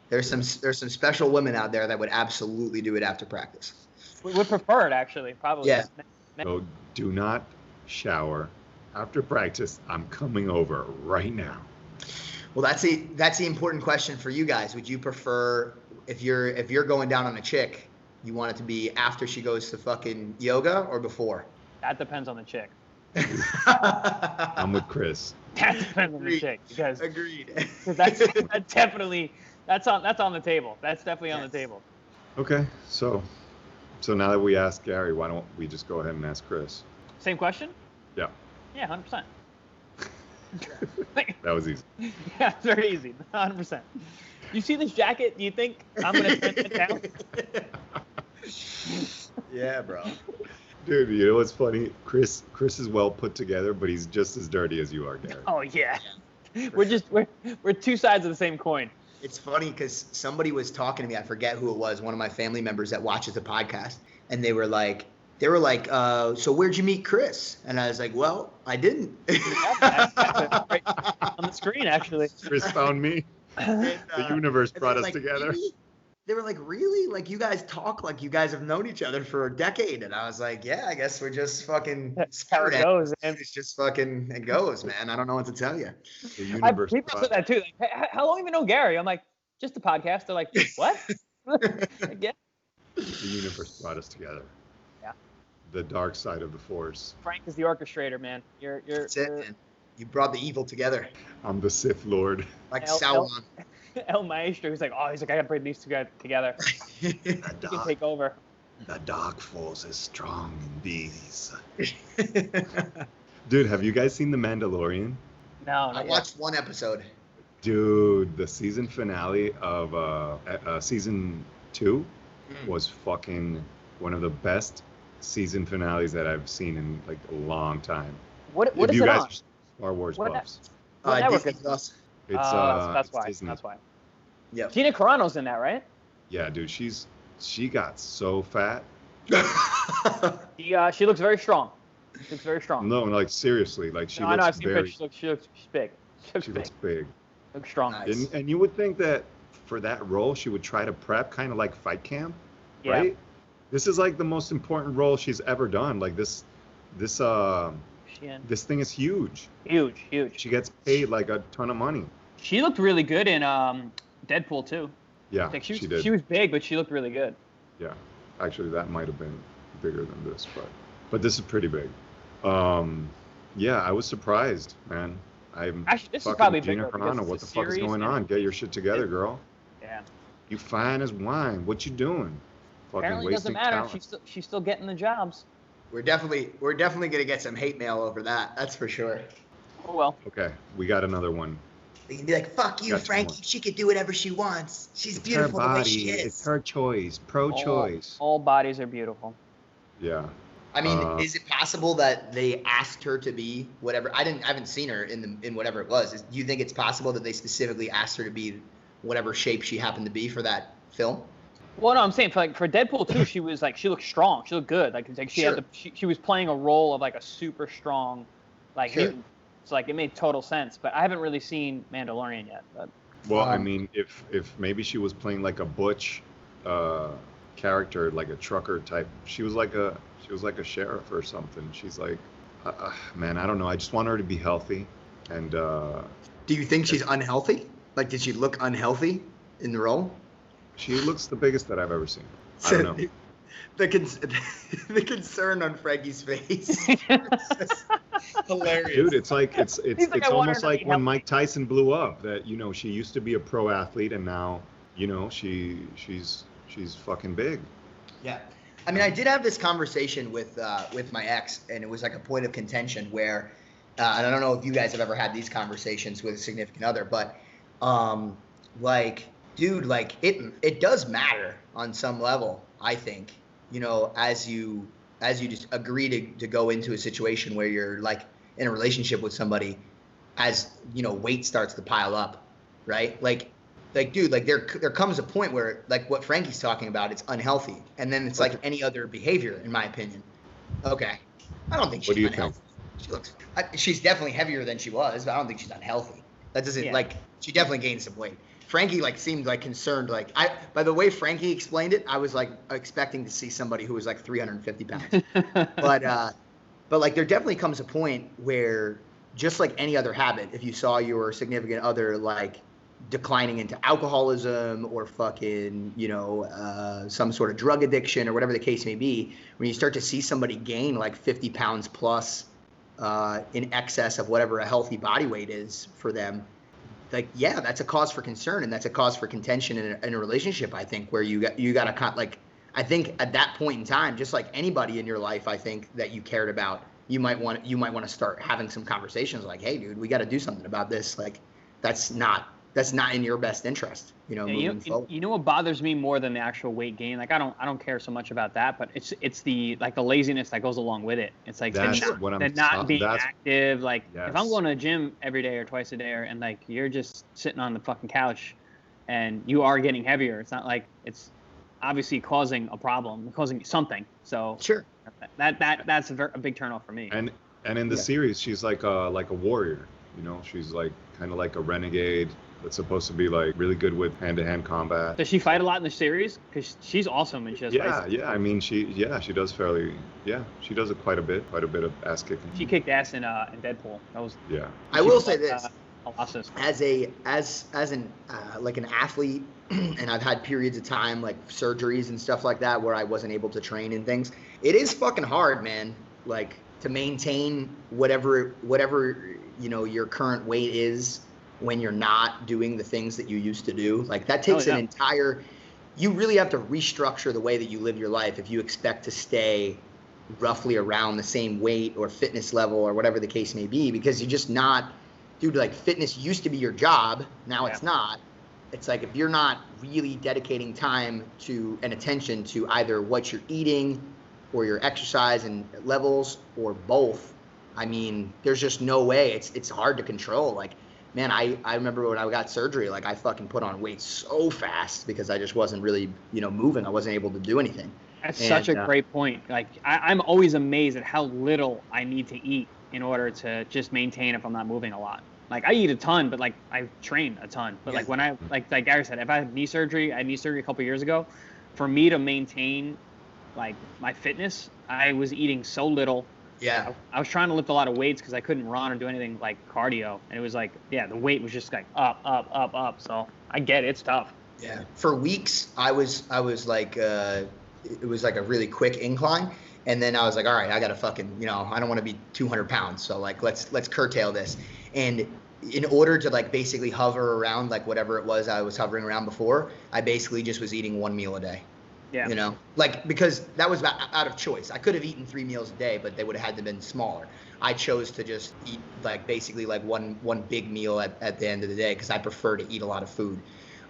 E: there's some special women out there that would absolutely do it after practice.
D: We would prefer it, actually, probably.
E: Yeah.
C: So do not shower after practice. I'm coming over right now.
E: Well, that's the important question for you guys. Would you prefer, if you're going down on a chick, you want it to be after she goes to fucking yoga or before?
D: That depends on the chick.
C: I'm with Chris.
D: That depends on the chick because
E: Agreed.
D: that's definitely that's on the table. That's definitely on the table.
C: Okay, so now that we asked Gary, why don't we just go ahead and ask Chris?
D: Same question?
C: Yeah,
D: Yeah, 100%.
C: that was easy.
D: Yeah, it's very easy. 100%. You see this jacket? Do you think I'm gonna turn it down?
E: Yeah, bro.
C: Dude, you know what's funny? Chris is well put together, but he's just as dirty as you are, Gary.
D: Oh yeah. We're two sides of the same coin.
E: It's funny because somebody was talking to me. I forget who it was. One of my family members that watches the podcast, and they were like, so where'd you meet Chris? And I was like, well, I didn't.
D: That's right on the screen, actually.
C: Chris found me.
E: And,
C: The universe
E: and
C: brought
E: they
C: us
E: were like,
C: together.
E: "Really?" They were like, really? Like, you guys talk like you guys have known each other for a decade. And I was like, yeah, I guess we're just fucking
D: That's how it goes, man.
E: It's just fucking, it goes, man. I don't know what to tell you.
C: The universe
D: People
C: brought
D: said that too. Like, hey, how long have you known Gary? I'm like, just a podcast. They're like, what? Like, yeah.
C: the universe brought us together.
D: Yeah.
C: The dark side of the force.
D: Frank is the orchestrator, man.
E: That's it, man. You brought the evil together.
C: I'm the Sith Lord.
E: Like
D: El-
E: Sauron.
D: El Maestro. He's like, I gotta bring these two guys together.
C: The
D: He can
C: dark,
D: take over.
C: the dark force is strong in these. Dude, have you guys seen The Mandalorian?
D: No,
E: I
D: not yet.
E: watched one episode.
C: Dude, the season finale of season 2 was fucking one of the best season finales that I've seen in like a long time.
D: What
C: If
D: is
C: you
D: it
C: guys
D: on?
C: are Star Wars
D: What
C: buffs.
D: What network
E: Disney
D: is it?
E: Plus.
C: It's
D: That's
C: it's
D: why.
C: Disney.
D: That's why.
E: Yep.
D: Gina Carano's in that, right?
C: Yeah, dude, she got so fat.
D: She looks very strong. She looks very strong.
C: No, like seriously, like she
D: No, I know. I've
C: looks
D: seen
C: very.
D: pictures. She's big.
C: She looks big.
D: Looks strong.
E: Nice.
C: And you would think that for that role she would try to prep, kind of like Fight Camp,
D: Yeah.
C: right? This is like the most important role she's ever done. Like this thing is huge.
D: Huge.
C: She gets paid like a ton of money.
D: She looked really good in Deadpool too.
C: Yeah,
D: Like
C: she
D: she
C: did.
D: was big, but she looked really good.
C: Yeah, actually, that might have been bigger than this, but this is pretty big. Yeah, I was surprised, man. I'm
D: Actually, this is
C: fucking
D: probably
C: Gina
D: bigger because
C: Carano.
D: it's
C: What
D: a
C: the fuck is
D: series
C: going
D: and-
C: on? Get your shit together, girl.
D: Yeah.
C: You fine as wine. What you doing? Fucking
D: Apparently, it doesn't
C: wasting
D: matter.
C: talent.
D: She's still getting the jobs.
E: We're definitely gonna get some hate mail over that. That's for sure.
D: Oh well.
C: Okay, we got another one.
E: They can be like, "Fuck you,
C: Got two
E: Frankie.
C: more.
E: She could do whatever she wants. She's
C: It's
E: beautiful
C: her
E: the way
C: body.
E: she
C: It's
E: is."
C: her choice. Pro-choice.
D: All bodies are beautiful.
C: Yeah.
E: I mean,
C: Uh,
E: is it possible that they asked her to be whatever? I haven't seen her in whatever it was. Do you think it's possible that they specifically asked her to be whatever shape she happened to be for that film?
D: Well, no, I'm saying for Deadpool 2, she looked strong. She looked good. Like she
E: Sure.
D: had she was playing a role of like a super strong, like
E: Sure.
D: mutant. So like it made total sense. But I haven't really seen Mandalorian yet. But
C: Well, I
E: Um,
C: mean, if maybe she was playing like a butch character, like a trucker type, she was like a sheriff or something. She's like, man, I don't know. I just want her to be healthy, and
E: Do you think she's unhealthy? Like, did she look unhealthy in the role?
C: she looks the biggest that I've ever seen. I don't know.
E: The concern on Frankie's face. Hilarious.
C: Dude, it's like it's
D: He's like,
C: it's
D: "I want her
C: almost
D: to
C: like
D: be
C: when
D: healthy."
C: Mike Tyson blew up. That she used to be a pro athlete, and now she's fucking big.
E: Yeah. I mean, I did have this conversation with my ex, and it was like a point of contention where, and I don't know if you guys have ever had these conversations with a significant other, but, like, dude, like it does matter on some level, I think, as you just agree to go into a situation where you're like in a relationship with somebody, as weight starts to pile up, right? Like dude, like there comes a point where like what Frankie's talking about, it's unhealthy, and then it's like any other behavior, in my opinion. Okay, I don't think she's
C: What do you
E: unhealthy. She looks. She's definitely heavier than she was, but I don't think she's unhealthy. That doesn't like. She definitely gained some weight. Frankie like seemed like concerned. Like by the way Frankie explained it, I was like expecting to see somebody who was like 350 pounds. but like there definitely comes a point where just like any other habit, if you saw your significant other like declining into alcoholism or fucking, some sort of drug addiction or whatever the case may be, when you start to see somebody gain like 50 pounds plus in excess of whatever a healthy body weight is for them, like, yeah, that's a cause for concern, and that's a cause for contention in a relationship, I think, where you got to like, I think at that point in time, just like anybody in your life, I think that you cared about, you might want to start having some conversations like, hey, dude, we got to do something about this. Like, that's not in your best interest, moving forward.
D: You know what bothers me more than the actual weight gain? Like, I don't care so much about that, but it's the laziness that goes along with it. It's like not being active. Like, if I'm going to the gym every day or twice a day, and like you're just sitting on the fucking couch, and you are getting heavier, it's not like it's obviously causing a problem, causing something. So
E: sure,
D: that's a big turnoff for me.
C: And in the series, she's like a warrior. She's like kind of like a renegade that's supposed to be like really good with hand-to-hand combat.
D: Does she fight a lot in the series? Because she's awesome and she does fights.
C: Yeah. I mean, she does she does quite a bit of ass kicking.
D: She kicked ass in Deadpool. That was.
C: Yeah.
E: I will say this.
D: Colossus.
E: As an athlete, and I've had periods of time like surgeries and stuff like that where I wasn't able to train and things. It is fucking hard, man. Like to maintain whatever your current weight is when you're not doing the things that you used to do. Like that takes you really have to restructure the way that you live your life if you expect to stay roughly around the same weight or fitness level or whatever the case may be, because you're just not, dude, like fitness used to be your job. Now it's not. It's like if you're not really dedicating time to and attention to either what you're eating or your exercise and levels or both, I mean, there's just no way. It's hard to control. Like, man, I remember when I got surgery, like I fucking put on weight so fast because I just wasn't really, moving. I wasn't able to do anything.
D: That's such a great point. Like, I'm always amazed at how little I need to eat in order to just maintain if I'm not moving a lot. Like, I eat a ton, but like I train a ton. But like when like Garry said, if I had knee surgery, a couple years ago. For me to maintain like my fitness, I was eating so little.
E: Yeah.
D: I was trying to lift a lot of weights because I couldn't run or do anything like cardio. And it was like, the weight was just like up. So I get it. It's tough.
E: Yeah. For weeks, I was like, it was like a really quick incline. And then I was like, all right, I got to fucking, I don't want to be 200 pounds. So like, let's curtail this. And in order to like basically hover around like whatever it was I was hovering around before, I basically just was eating 1 meal a day.
D: Yeah.
E: Like because that was out of choice. I could have eaten 3 meals a day, but they would have had to been smaller. I chose to just eat like basically like one big meal at the end of the day because I prefer to eat a lot of food.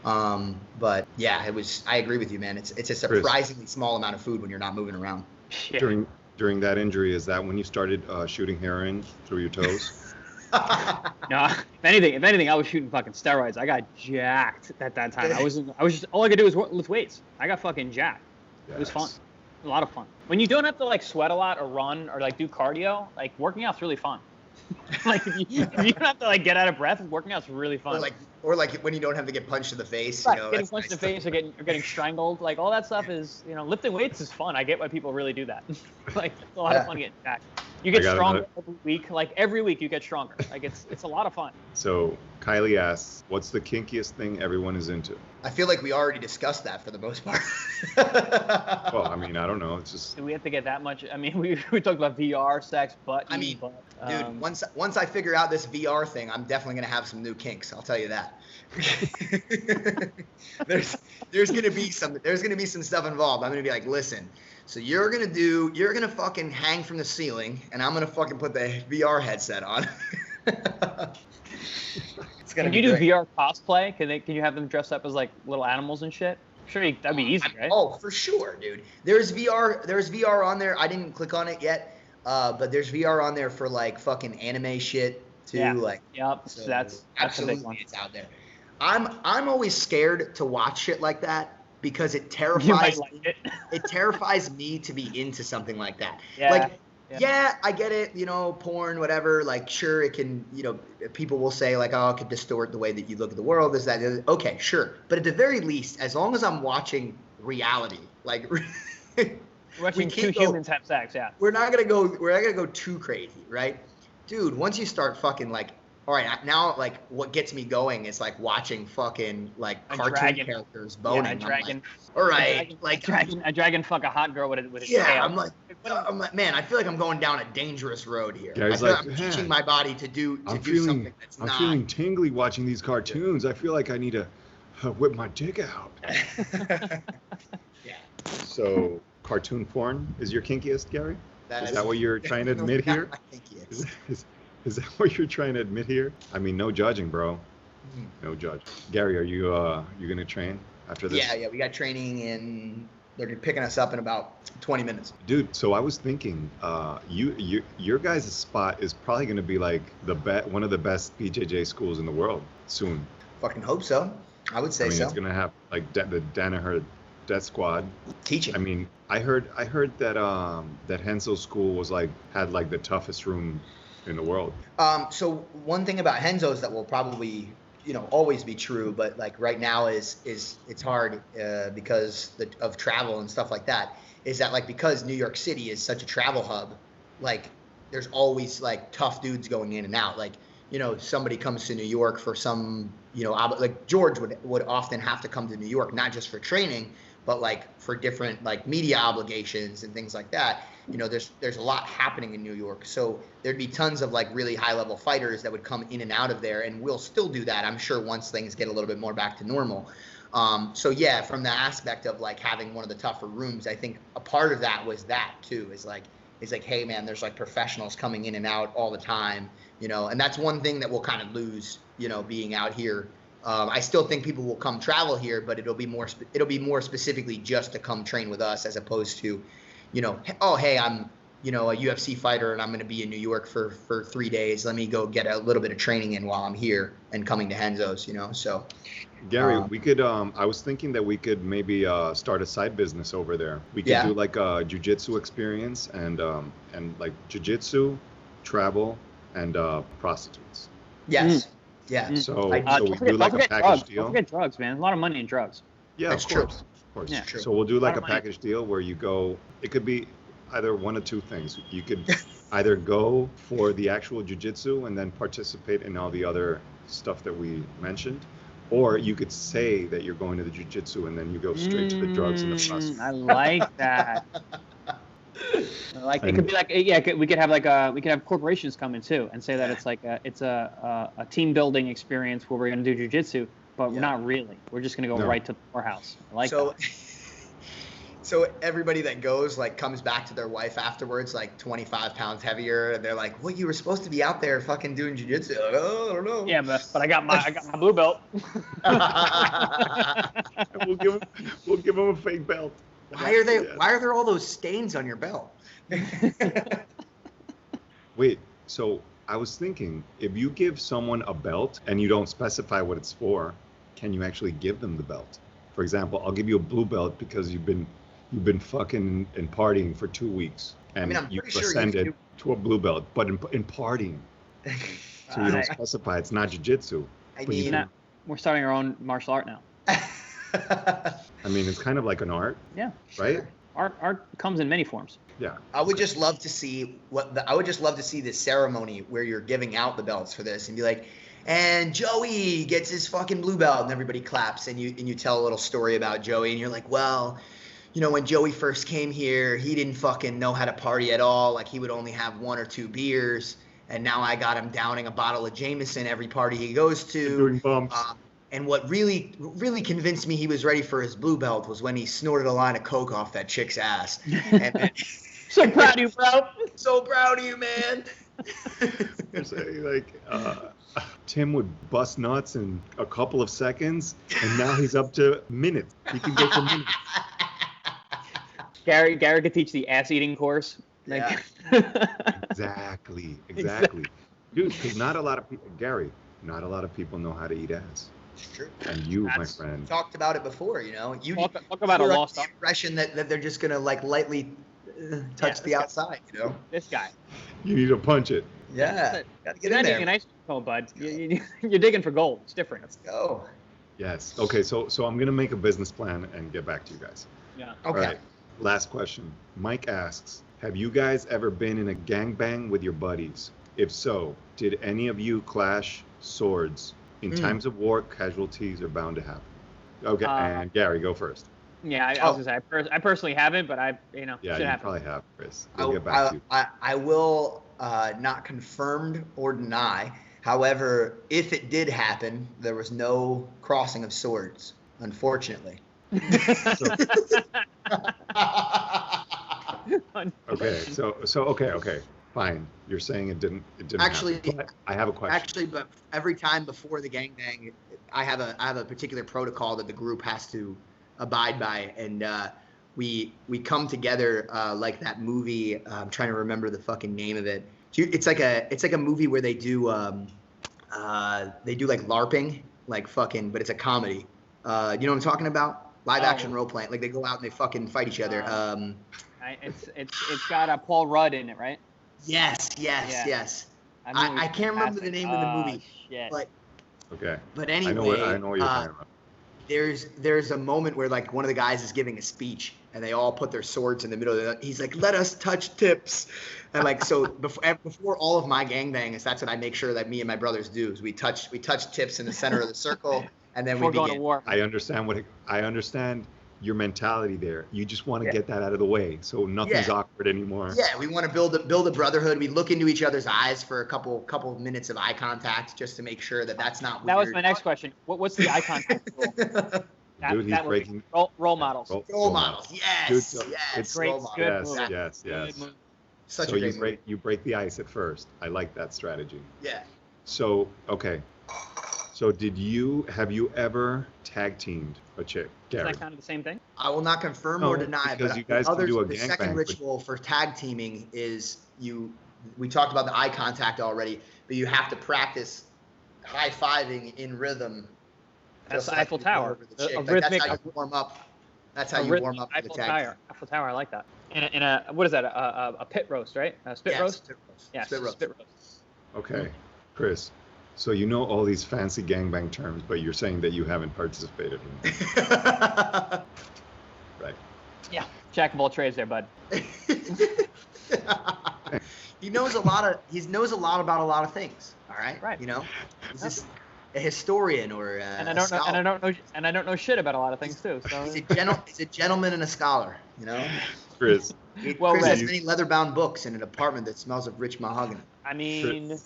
E: But yeah, I agree with you, man. It's a surprisingly small amount of food when you're not moving around.
D: Yeah.
C: During that injury, is that when you started shooting heroin through your toes?
D: No, if anything, I was shooting fucking steroids. I got jacked at that time. I was just all I could do was lift weights. I got fucking jacked. Yes. It was fun, a lot of fun. When you don't have to like sweat a lot or run or like do cardio, like working out's really fun. Like if you don't have to like get out of breath, working out's really fun.
E: Or like when you don't have to get punched in the face.
D: Right, getting punched in the face or getting strangled, like all that stuff is, lifting weights is fun. I get why people really do that. Like it's a lot of fun getting jacked. You get stronger every week. Like every week you get stronger. Like it's a lot of fun.
C: So Kylie asks, what's the kinkiest thing everyone is into?
E: I feel like we already discussed that for the most part.
C: Well, I mean, I don't know. It's just.
D: Do we have to get that much? I mean, we talked about VR, sex, butt.
E: I mean, dude, once I figure out this VR thing, I'm definitely gonna have some new kinks. I'll tell you that. there's gonna be some stuff involved. I'm gonna be like, listen. So you're gonna fucking hang from the ceiling, and I'm gonna fucking put the VR headset on.
D: Can you do VR cosplay? Can you have them dress up as like little animals and shit? Sure, that'd be easy, right?
E: Oh, for sure, dude. There's VR on there. I didn't click on it yet, but there's VR on there for like fucking anime shit too.
D: Yeah.
E: Like,
D: yep.
E: So
D: that's
E: absolutely
D: a big one.
E: It's out there. I'm always scared to watch shit like that because it terrifies me. It terrifies me to be into something like that.
D: Yeah.
E: Yeah, I get it. Porn, whatever. Like, sure, it can. People will say like, oh, it could distort the way that you look at the world. Is that okay? Sure, but at the very least, as long as I'm watching reality, like.
D: Watching two humans have sex, yeah.
E: We're not gonna go too crazy, right? Dude, once you start fucking like, all right, now like what gets me going is like watching fucking like cartoon characters boning.
D: Yeah, a dragon.
E: Like, all right,
D: a dragon fuck a hot girl with its tail.
E: Yeah, I'm like, man, I feel like I'm going down a dangerous road here.
C: Yeah,
E: I feel like I'm teaching my body to do something that's not.
C: I'm feeling tingly watching these cartoons. I feel like I need to whip my dick out.
E: Yeah.
C: So. Cartoon porn is your kinkiest, Gary? Is that what you're trying to admit here? Is that what you're trying to admit here? I mean, no judging, bro. No judge. Gary, are you gonna train after this?
E: Yeah. We got training and they're picking us up in about 20 minutes.
C: Dude, so I was thinking, your guys' spot is probably gonna be like one of the best BJJ schools in the world soon.
E: Fucking hope so. I would say so.
C: It's gonna have like the Danaher Death Squad
E: teaching.
C: I mean, I heard that that Henzo's school had the toughest room in the world.
E: So one thing about Henzo's that will probably always be true, but like right now is it's hard because of travel and stuff like that. Is that like because New York City is such a travel hub, like there's always like tough dudes going in and out. Like somebody comes to New York for some like George would often have to come to New York not just for training, but like for different like media obligations and things like that. There's a lot happening in New York, so there'd be tons of like really high level fighters that would come in and out of there, and we'll still do that, I'm sure, once things get a little bit more back to normal. So yeah, from the aspect of like having one of the tougher rooms, I think a part of that was that too, is like, hey man, there's like professionals coming in and out all the time, and that's one thing that we'll kind of lose, being out here. I still think people will come travel here, but it'll be more specifically just to come train with us, as opposed to, oh hey, I'm a UFC fighter and I'm going to be in New York for 3 days. Let me go get a little bit of training in while I'm here and coming to Henzo's. So.
C: Gary, we could. I was thinking that we could maybe start a side business over there. We could do like a jiu-jitsu experience and like jiu-jitsu, travel, and prostitutes.
E: Yes. Yeah.
C: So we do like a package deal.
D: Don't forget drugs, man. A lot of money in drugs.
C: Yeah,
E: that's
C: of course.
E: true.
C: Of course.
D: Yeah.
C: So we'll do like a package deal where you go. It could be either one of two things. You could either go for the actual jiu-jitsu and then participate in all the other stuff that we mentioned, or you could say that you're going to the jiu-jitsu and then you go straight to the drugs and the prostitutes.
D: I like that. It could be like we could have corporations come in too and say that it's like it's a team building experience where we're going to do jiu-jitsu, but we're not really. We're just going to go right to the poorhouse. I like that.
E: So everybody that goes like comes back to their wife afterwards like 25 pounds heavier, and they're like, "Well, you were supposed to be out there fucking doing jiu-jitsu." Like, oh, I don't know.
D: Yeah, but I got my blue belt.
C: We'll give them a fake belt.
E: Why are there all those stains on your belt?
C: Wait, so I was thinking, if you give someone a belt and you don't specify what it's for, can you actually give them the belt? For example, I'll give you a blue belt because you've been fucking and partying for 2 weeks, and you've ascended to a blue belt, but in partying. So you don't specify. It's not jiu-jitsu.
D: We're starting our own martial art now.
C: I mean, it's kind of like an art.
D: Yeah.
C: Right?
D: Sure. Art comes in many forms.
C: Yeah.
E: I would just love to see this ceremony where you're giving out the belts for this and be like, and Joey gets his fucking blue belt, and everybody claps, and you tell a little story about Joey, and you're like, well, when Joey first came here, he didn't fucking know how to party at all. Like, he would only have 1 or 2 beers, and now I got him downing a bottle of Jameson every party he goes to.
C: Doing bumps.
E: And what really, really convinced me he was ready for his blue belt was when he snorted a line of coke off that chick's ass. And
D: so proud of you, bro.
E: So proud of you, man.
C: Tim would bust nuts in a couple of seconds, and now he's up to minutes. He can go for minutes.
D: Gary could teach the ass eating course.
E: Yeah.
C: Exactly. Dude, because not a lot of people know how to eat ass.
E: It's true.
C: And you, my friend,
E: talked about it before. You
D: talk about a lost
E: impression that they're just gonna like lightly touch the outside, you know?
D: This guy.
C: You need to punch it.
E: Yeah. Got to get
D: You're
E: in
D: not
E: there.
D: digging ice cream, bud. You're digging for gold. It's different.
E: Let's go.
C: Yes. Okay. So I'm gonna make a business plan and get back to you guys.
D: Yeah.
C: All
E: Okay.
C: right. Last question. Mike asks, have you guys ever been in a gangbang with your buddies? If so, did any of you clash swords? In times of war, casualties are bound to happen. Okay, and Gary, go first.
D: Yeah, I was gonna say I personally haven't, but
C: Yeah,
D: should
C: you
D: happen.
C: probably have, Chris. We'll get back to you.
E: I will not confirm or deny. However, if it did happen, there was no crossing of swords, unfortunately.
C: Okay, so okay, fine. You're saying it didn't
E: Actually,
C: happen. But I have a question.
E: Actually, but every time before the gangbang, I have a particular protocol that the group has to abide by, and we come together like that movie. I'm trying to remember the fucking name of it. It's like a movie where they do like LARPing, like fucking, but it's a comedy. You know what I'm talking about? Live action role playing. Like they go out and they fucking fight each other.
D: It's got Paul Rudd in it, right?
E: Yes. I can't remember the name of the movie.
D: Shit.
E: But anyway,
C: I know what you're talking about.
E: There's a moment where like one of the guys is giving a speech and they all put their swords in the middle of the, he's like, let us touch tips. And like, so before all of my gangbangs, that's what I make sure that me and my brothers do is we touch tips in the center of the circle and then we begin.
D: Going to war.
C: I understand your mentality there. You just want to get that out of the way so nothing's awkward anymore.
E: Yeah, we want to build a brotherhood. We look into each other's eyes for a couple of minutes of eye contact just to make sure that that's not weird.
D: That was my next question. What's the eye contact rule?
C: Dude, he's breaking
D: role models.
E: Role models. Yes.
C: Dude,
E: Yes.
D: Great.
E: Role models.
D: Good move.
C: Yes.
D: Good move.
E: Such
C: So
E: a great movie.
C: you break the ice at first. I like that strategy.
E: Yeah.
C: So okay. So have you ever tag teamed a chick,
D: Is
C: Gary?
D: that kind of the same thing?
E: I will not confirm or deny,
C: because
E: but
C: you guys can do a
E: the
C: gangbang,
E: second
C: but-
E: ritual for tag teaming is we talked about the eye contact already, but you have to practice high-fiving in rhythm.
D: That's
E: just
D: the Eiffel
E: you
D: Tower.
E: go over the chick.
D: A
E: Like,
D: rhythmic.
E: that's how you warm up. That's how
D: A
E: you
D: rhythmic
E: warm up for the
D: Eiffel
E: tag
D: Tower. Eiffel Tower. I like that. In a what is that? A pit roast, right? A spit
E: team.
D: roast.
E: Spit roast.
D: Yeah,
E: Spit roast.
D: spit roast.
C: Okay, Chris. So you know all these fancy gangbang terms, but you're saying that you haven't participated in them. Right.
D: Yeah, jack of all trades, there, bud.
E: He knows a lot about a lot of things. All right.
D: Right.
E: You know, he's just a historian or
D: And I
E: a
D: don't know,
E: scholar.
D: and I don't know shit about a lot of things too. So
E: He's a gentleman and a scholar. You know.
C: Chris.
D: Well
E: Chris
D: read.
E: has many leather-bound books in an apartment that smells of rich mahogany.
D: I mean, this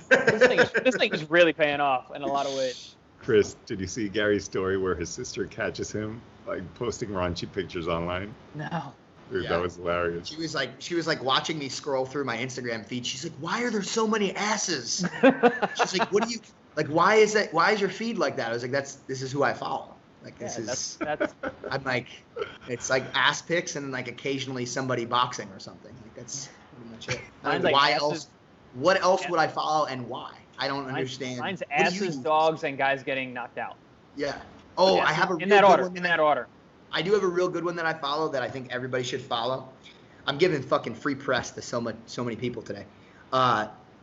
D: thing is really paying off in a lot of ways.
C: Chris, did you see Gary's story where his sister catches him like posting raunchy pictures online?
D: No.
C: Dude,
E: Yeah.
C: that was hilarious.
E: She was like watching me scroll through my Instagram feed. She's like, "Why are there so many asses?" She's like, "What do you like? Why is that? Why is your feed like that?" I was like, "This is who I follow. Like this is."
D: That's
E: I'm like, it's like ass pics and like occasionally somebody boxing or something. Like that's pretty much it. I
D: Mine's
E: mean,
D: like
E: why
D: asses-
E: else? What else would I follow and why? I don't understand.
D: Mine's
E: What do you
D: asses,
E: use?
D: dogs, and guys getting knocked out.
E: Yeah. Oh,
D: Yeah,
E: I have a
D: in
E: real
D: that
E: good
D: order.
E: one
D: In that order.
E: I do have a real good one that I follow that I think everybody should follow. I'm giving fucking free press to so many people today.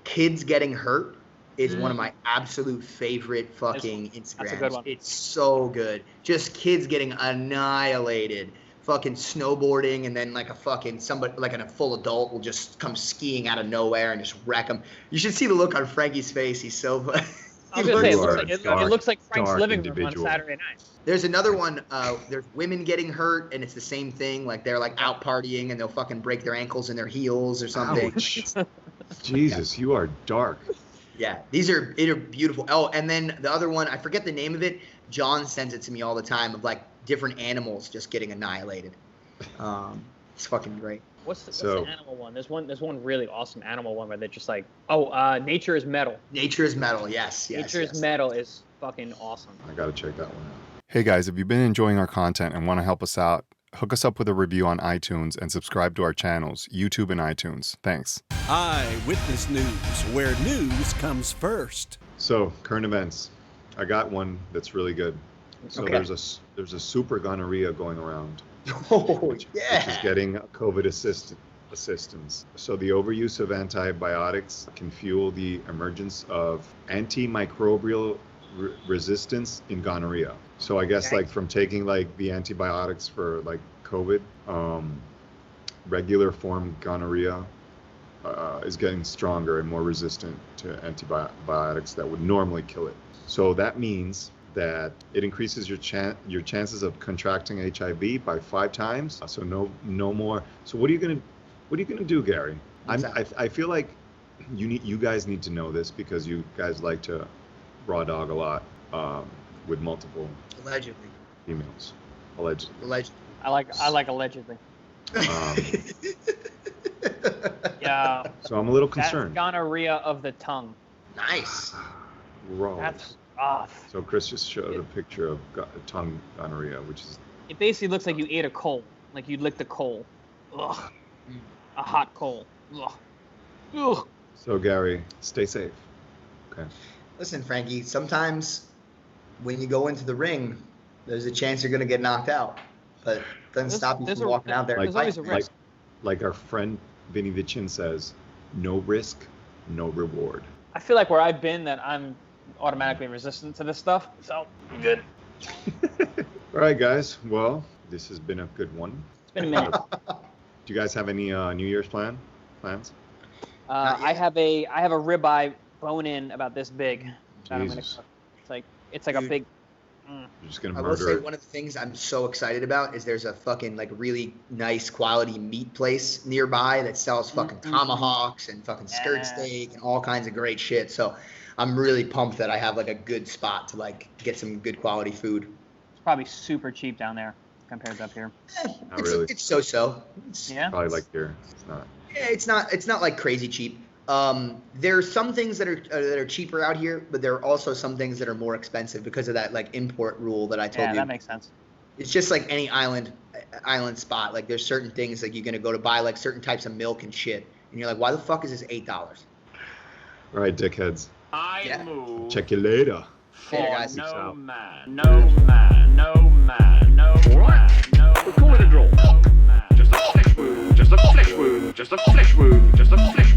E: Kids getting hurt is one of my absolute favorite fucking Instagrams.
D: That's a good one.
E: It's so good. Just kids getting annihilated. Fucking snowboarding and then like a fucking somebody like a full adult will just come skiing out of nowhere and just wreck them. You should see the look on Frankie's face. He's so.
D: I was gonna say,
C: dark,
D: it looks like Frank's
C: dark
D: living
C: individual.
D: room on Saturday night.
E: There's another one. There's women getting hurt, and it's the same thing. Like they're like out partying, and they'll fucking break their ankles in their heels or something.
C: Ouch. Jesus, you are dark.
E: Yeah, these are beautiful. Oh, and then the other one, I forget the name of it. John sends it to me all the time of like different animals just getting annihilated. It's fucking great.
D: What's the
C: So-
D: animal one? There's one really awesome animal one where they're just like, nature is metal.
E: Nature is metal. Yes.
D: Nature is metal is fucking awesome.
C: I gotta check that one out. Hey guys, if you've been enjoying our content and want to help us out, hook us up with a review on iTunes and subscribe to our channels, YouTube and iTunes. Thanks.
B: Eyewitness News, where news comes first.
C: So, current events. I got one that's really good. So
E: Okay.
C: there's a super gonorrhea going around.
E: Oh,
C: which is
E: yeah.
C: getting COVID assistance. So the overuse of antibiotics can fuel the emergence of antimicrobial resistance in gonorrhea. So I guess
E: Okay.
C: like from taking like the antibiotics for like COVID, regular form gonorrhea is getting stronger and more resistant to antibiotics that would normally kill it. So that means that it increases your chances of contracting HIV by 5 times. So no more. So what are you gonna do, Gary? I feel like you guys need to know this because you guys like to raw dog a lot with multiple
E: Allegedly.
C: females, allegedly.
E: Allegedly.
D: I like allegedly. Yeah.
C: So I'm a little
D: That's
C: concerned.
D: gonorrhea of the tongue.
E: Nice.
C: Gross.
D: That's rough.
C: So Chris just showed a picture of tongue gonorrhea, which is
D: It basically looks like you ate a coal. Like you licked a coal. Ugh. A hot coal. Ugh. Ugh.
C: so Gary. Stay safe. Okay.
E: Listen, Frankie, sometimes when you go into the ring, there's a chance you're going to get knocked out. But it doesn't stop you
D: There's
E: from
D: a-
E: walking out there and
D: there's always
E: fighting.
D: a risk.
C: Like our friend Vinny the Chin says, no risk, no reward.
D: I feel like where I've been that I'm automatically resistant to this stuff. So good.
C: All right, guys. Well, this has been a good one.
D: It's been a minute.
C: Do you guys have any New Year's plans?
D: I have a ribeye bone in about this big. That I'm gonna
C: Jesus.
D: cook. It's like a
E: Dude.
D: big.
C: You're just gonna
E: I will
C: murder
E: say
C: it.
E: one of the things I'm so excited about is there's a fucking like really nice quality meat place nearby that sells fucking tomahawks and fucking skirt
D: Yeah.
E: steak and all kinds of great shit. So I'm really pumped that I have like a good spot to like get some good quality food.
D: It's probably super cheap down there compared to up here.
C: Not really.
E: It's so-so. It's,
D: Yeah.
C: Probably like here. It's not.
E: it's not like crazy cheap. There's some things that are cheaper out here, but there are also some things that are more expensive because of that like import rule that I told
D: Yeah,
E: you.
D: that makes sense.
E: It's just like any island spot. Like there's certain things like you're gonna go to buy like certain types of milk and shit, and you're like, why the fuck is this $8?
C: All right, dickheads.
A: I
E: Yeah.
A: move
C: Check you later.
A: for
E: Later, guys.
A: no
C: Peace out.
A: man, no man, no man, no man, no
F: We'll call it a draw.
A: no man.
F: Just a flesh wound, just a flesh wound, just a flesh wound, just a flesh